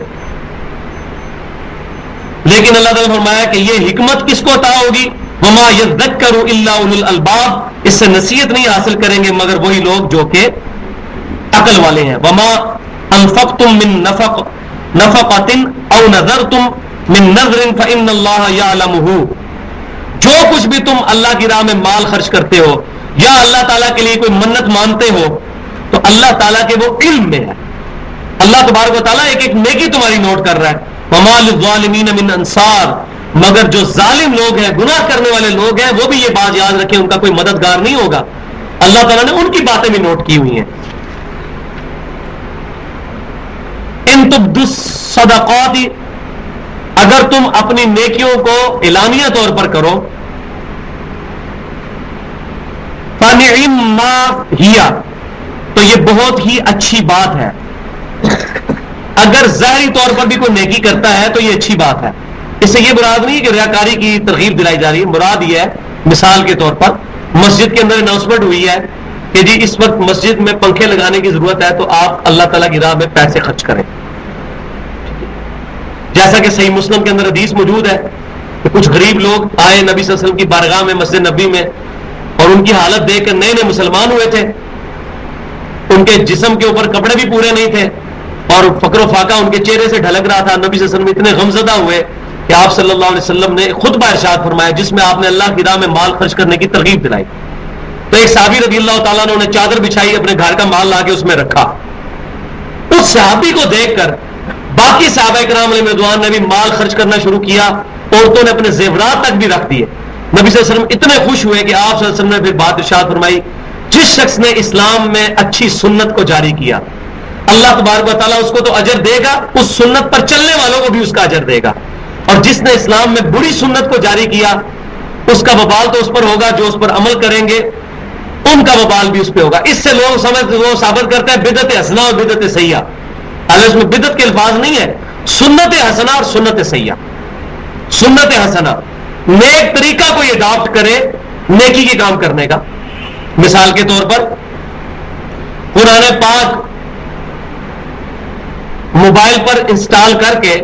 لیکن اللہ تعالیٰ نے فرمایا کہ یہ حکمت کس کو عطا ہوگی؟ وما یذکر الا اولو الالباب، اس سے نصیحت نہیں حاصل کریں گے مگر وہی لوگ جو کہ عقل والے ہیں۔ وما انفقتم من نفقۃ او نذرتم من نذر فان اللہ یعلمہ، جو کچھ بھی تم اللہ کی راہ میں مال خرچ کرتے ہو یا اللہ تعالیٰ کے لیے کوئی منت مانتے ہو تو اللہ تعالیٰ کے وہ علم میں ہے، اللہ تبارک و تعالیٰ ایک ایک نیکی تمہاری نوٹ کر رہا ہے۔ وما للظالمین من انصار، مگر جو ظالم لوگ ہیں، گناہ کرنے والے لوگ ہیں، وہ بھی یہ بات یاد رکھیں ان کا کوئی مددگار نہیں ہوگا، اللہ تعالیٰ نے ان کی باتیں بھی نوٹ کی ہوئی ہیں۔ ان تبدوا الصدقات، اگر تم اپنی نیکیوں کو اعلانیہ طور پر کرو، فَنِعِمَّا ہِیَ، تو یہ بہت ہی اچھی بات ہے۔ اگر ظاہری طور پر بھی کوئی نیکی کرتا ہے تو یہ اچھی بات ہے، اس سے یہ مراد نہیں کہ ریاکاری کی ترغیب دلائی جا رہی ہے، مراد یہ ہے مثال کے طور پر مسجد کے اندر اناؤنسمنٹ ہوئی ہے کہ جی اس وقت مسجد میں پنکھے لگانے کی ضرورت ہے تو آپ اللہ تعالیٰ کی راہ میں پیسے خرچ کریں، جیسا کہ صحیح مسلم کے اندر حدیث موجود ہے کہ کچھ غریب لوگ آئے نبی صلی اللہ علیہ وسلم کی بارگاہ میں مسجد نبی میں، اور ان کی حالت دیکھ کر نئے نئے مسلمان ہوئے تھے، ان کے جسم کے اوپر کپڑے بھی پورے نہیں تھے اور فقر و فاقہ ان کے چہرے سے ڈھلک رہا تھا۔ نبی صلی اللہ علیہ وسلم اتنے غمزدہ ہوئے کہ آپ صلی اللہ علیہ وسلم نے خطبہ ارشاد فرمایا جس میں آپ نے اللہ کی راہ میں مال خرچ کرنے کی ترغیب دلائی۔ تو ایک صحابی رضی اللہ تعالیٰ نے انہیں چادر بچھائی، اپنے گھر کا مال لا کے اس میں رکھا۔ اس صحابی کو دیکھ کر باقی صحابہ کرام علیہ رضوان نے بھی مال خرچ کرنا شروع کیا، عورتوں نے اپنے زیورات تک بھی رکھ دیے۔ نبی صلی اللہ علیہ وسلم اتنے خوش ہوئے کہ آپ صلی اللہ علیہ وسلم نے پھر بات ارشاد فرمائی، جس شخص نے اسلام میں اچھی سنت کو جاری کیا اللہ تبارک و تعالیٰ اس کو تو اجر دے گا، اس سنت پر چلنے والوں کو بھی اس کا اجر دے گا، اور جس نے اسلام میں بری سنت کو جاری کیا اس کا وبال تو اس پر ہوگا، جو اس پر عمل کریں گے ان کا وبال بھی اس پہ ہوگا۔ اس سے لوگ وہ ثابت کرتے ہیں بدعت حسنہ اور بدعت سیئہ، حالانکہ اس میں بدعت کے الفاظ نہیں ہے، سنت حسنہ اور سنت سیئہ۔ سنت حسنہ نیک طریقہ کوئی اڈاپٹ کرے نیکی کے کام کرنے کا، مثال کے طور پر قرآن پاک موبائل پر انسٹال کر کے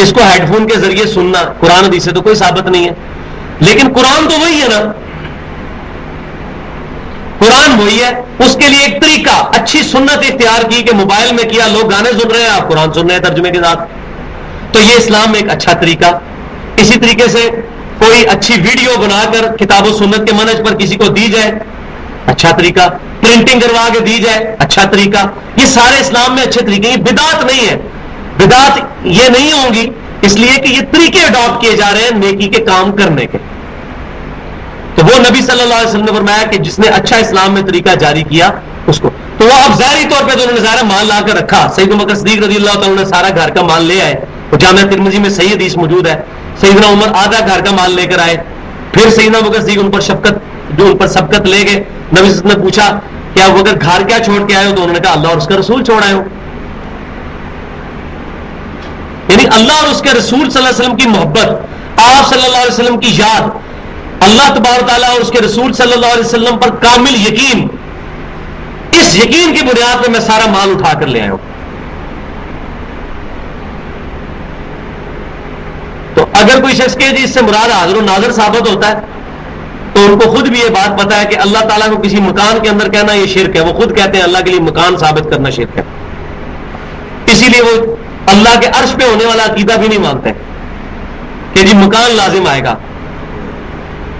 اس کو ہیڈ فون کے ذریعے سننا قرآن حدیث سے تو کوئی ثابت نہیں ہے، لیکن قرآن تو وہی ہے نا، قرآن وہی ہے، اس کے لیے ایک طریقہ اچھی سنت اختیار کی کہ موبائل میں کیا، لوگ گانے سن رہے ہیں آپ قرآن سن رہے ہیں ترجمے کے ساتھ، تو یہ اسلام میں ایک اچھا طریقہ۔ اسی طریقے سے کوئی اچھی ویڈیو بنا کر کتاب و سنت کے منہج پر کسی کو دی جائے، اچھا طریقہ، پرنٹنگ کروا کے دی جائے، اچھا طریقہ، یہ سارے اسلام میں اچھے طریقے، یہ بدعت نہیں ہے، بدعت یہ نہیں ہوں گی اس لیے کہ یہ طریقے اڈاپٹ کیے جا رہے ہیں نیکی کے کام کرنے کے۔ تو وہ نبی صلی اللہ علیہ وسلم نے فرمایا کہ جس نے اچھا اسلام میں طریقہ جاری کیا اس کو، تو وہ اب ظاہری طور پہ تو انہوں نے ظاہر مال لا کر رکھا، سیدنا بکر صدیق رضی اللہ تعالیٰ نے سارا گھر کا مال لے آئے، اور جامعہ ترمذی میں صحیح حدیث موجود ہے، سیدنا عمر آدھا گھر کا مال لے کر آئے، پھر سیدنا بکر صدیق ان پر سبقت لے گئے۔ نبی صلی اللہ علیہ وسلم نے پوچھا کہ آپ اگر گھر کیا چھوڑ کے آئے ہو، تو انہوں نے کہا اللہ اور اس کا رسول چھوڑ آئے ہو، یعنی اللہ اور اس کے رسول صلی اللہ علیہ وسلم کی محبت، آپ صلی اللہ علیہ وسلم کی یاد، اللہ تبارک تعالیٰ اور اس کے رسول صلی اللہ علیہ وسلم پر کامل یقین، اس یقین کی بنیاد پہ میں سارا مال اٹھا کر لے آیا ہوں۔ تو اگر کوئی شخص کہ جی اس سے مراد حاضر و ناظر ثابت ہوتا ہے تو ان کو خود بھی یہ بات پتا ہے کہ اللہ تعالیٰ کو کسی مکان کے اندر کہنا یہ شرک ہے، وہ خود کہتے ہیں اللہ کے لیے مکان ثابت کرنا شرک ہے، اسی لیے وہ اللہ کے عرش پہ ہونے والا عقیدہ بھی نہیں مانتے کہ جی مکان لازم آئے گا،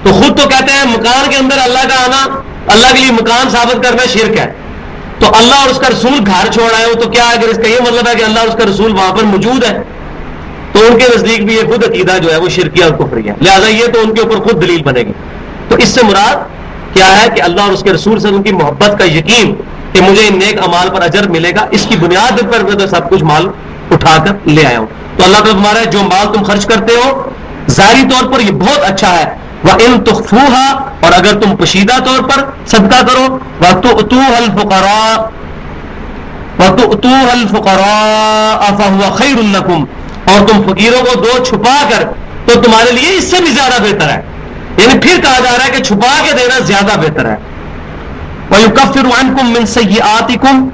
تو خود تو کہتے ہیں مکان کے اندر اللہ کا آنا، اللہ کے لیے مکان ثابت کرنا شرک ہے، تو اللہ اور اس کا رسول گھر چھوڑ آئے ہو تو کیا اگر اس کا یہ مطلب ہے کہ اللہ اور اس کا رسول وہاں پر موجود ہے، تو ان کے نزدیک بھی یہ خود عقیدہ جو ہے وہ شرکیہ اور کفری ہے، لہذا یہ تو ان کے اوپر خود دلیل بنے گی۔ تو اس سے مراد کیا ہے کہ اللہ اور اس کے رسول سے ان کی محبت کا یقین کہ مجھے ان نیک اعمال پر اجر ملے گا، اس کی بنیاد پر میں سب کچھ مال اٹھا کر لے آیا ہوں۔ تو اللہ تعالیٰ ہمارا جو مال تم خرچ کرتے ہو ظاہری طور پر یہ بہت اچھا ہے، وَإِن تُخْفُوهَا، اور اگر تم پوشیدہ طور پر صدقہ کرو، وَتُؤْتُوهَا الْفُقَرَاءَ فَهُوَ خَيْرٌ لَكُمْ، اور تم فقیروں کو دو چھپا کر تو تمہارے لیے اس سے بھی زیادہ بہتر ہے، یعنی پھر کہا جا رہا ہے کہ چھپا کے دینا زیادہ بہتر ہے. وَيُكَفِّرُ عَنْكُم مِّن سَيِّئَاتِكُم،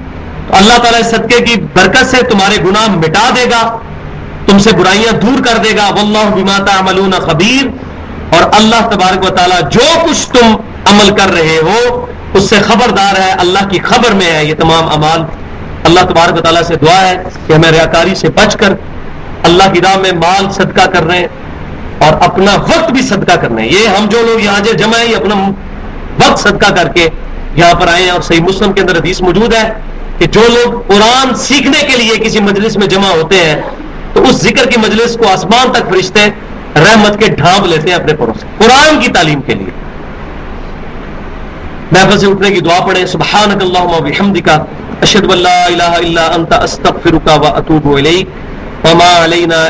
تو اللہ تعالیٰ اس صدقے کی برکت سے تمہارے گناہ مٹا دے گا، تم سے برائیاں دور کر دے گا. وَاللَّهُ بِمَا تَعْمَلُونَ خَبِيرٌ، اور اللہ تبارک و تعالیٰ جو کچھ تم عمل کر رہے ہو اس سے خبردار ہے، اللہ کی خبر میں ہے یہ تمام اعمال. اللہ تبارک و تعالیٰ سے دعا ہے کہ ہمیں ریاکاری سے بچ کر اللہ کی راہ میں مال صدقہ کر رہے ہیں اور اپنا وقت بھی صدقہ کرنا ہے. یہ ہم جو لوگ یہاں جو جمع ہیں یہ اپنا وقت صدقہ کر کے یہاں پر آئے ہیں. اور صحیح مسلم کے اندر حدیث موجود ہے کہ جو لوگ قرآن سیکھنے کے لیے کسی مجلس میں جمع ہوتے ہیں تو اس ذکر کی مجلس کو آسمان تک فرشتے رحمت کے ڈھانپ لیتے ہیں اپنے پروں سے قرآن کی تعلیم کے لیے. محفل سے اٹھنے کی دعا پڑھیں. سبحانک اللہم و بحمدک، اشہد ان لا الہ الا انت، استغفرک و اتوب الیک، وما علینا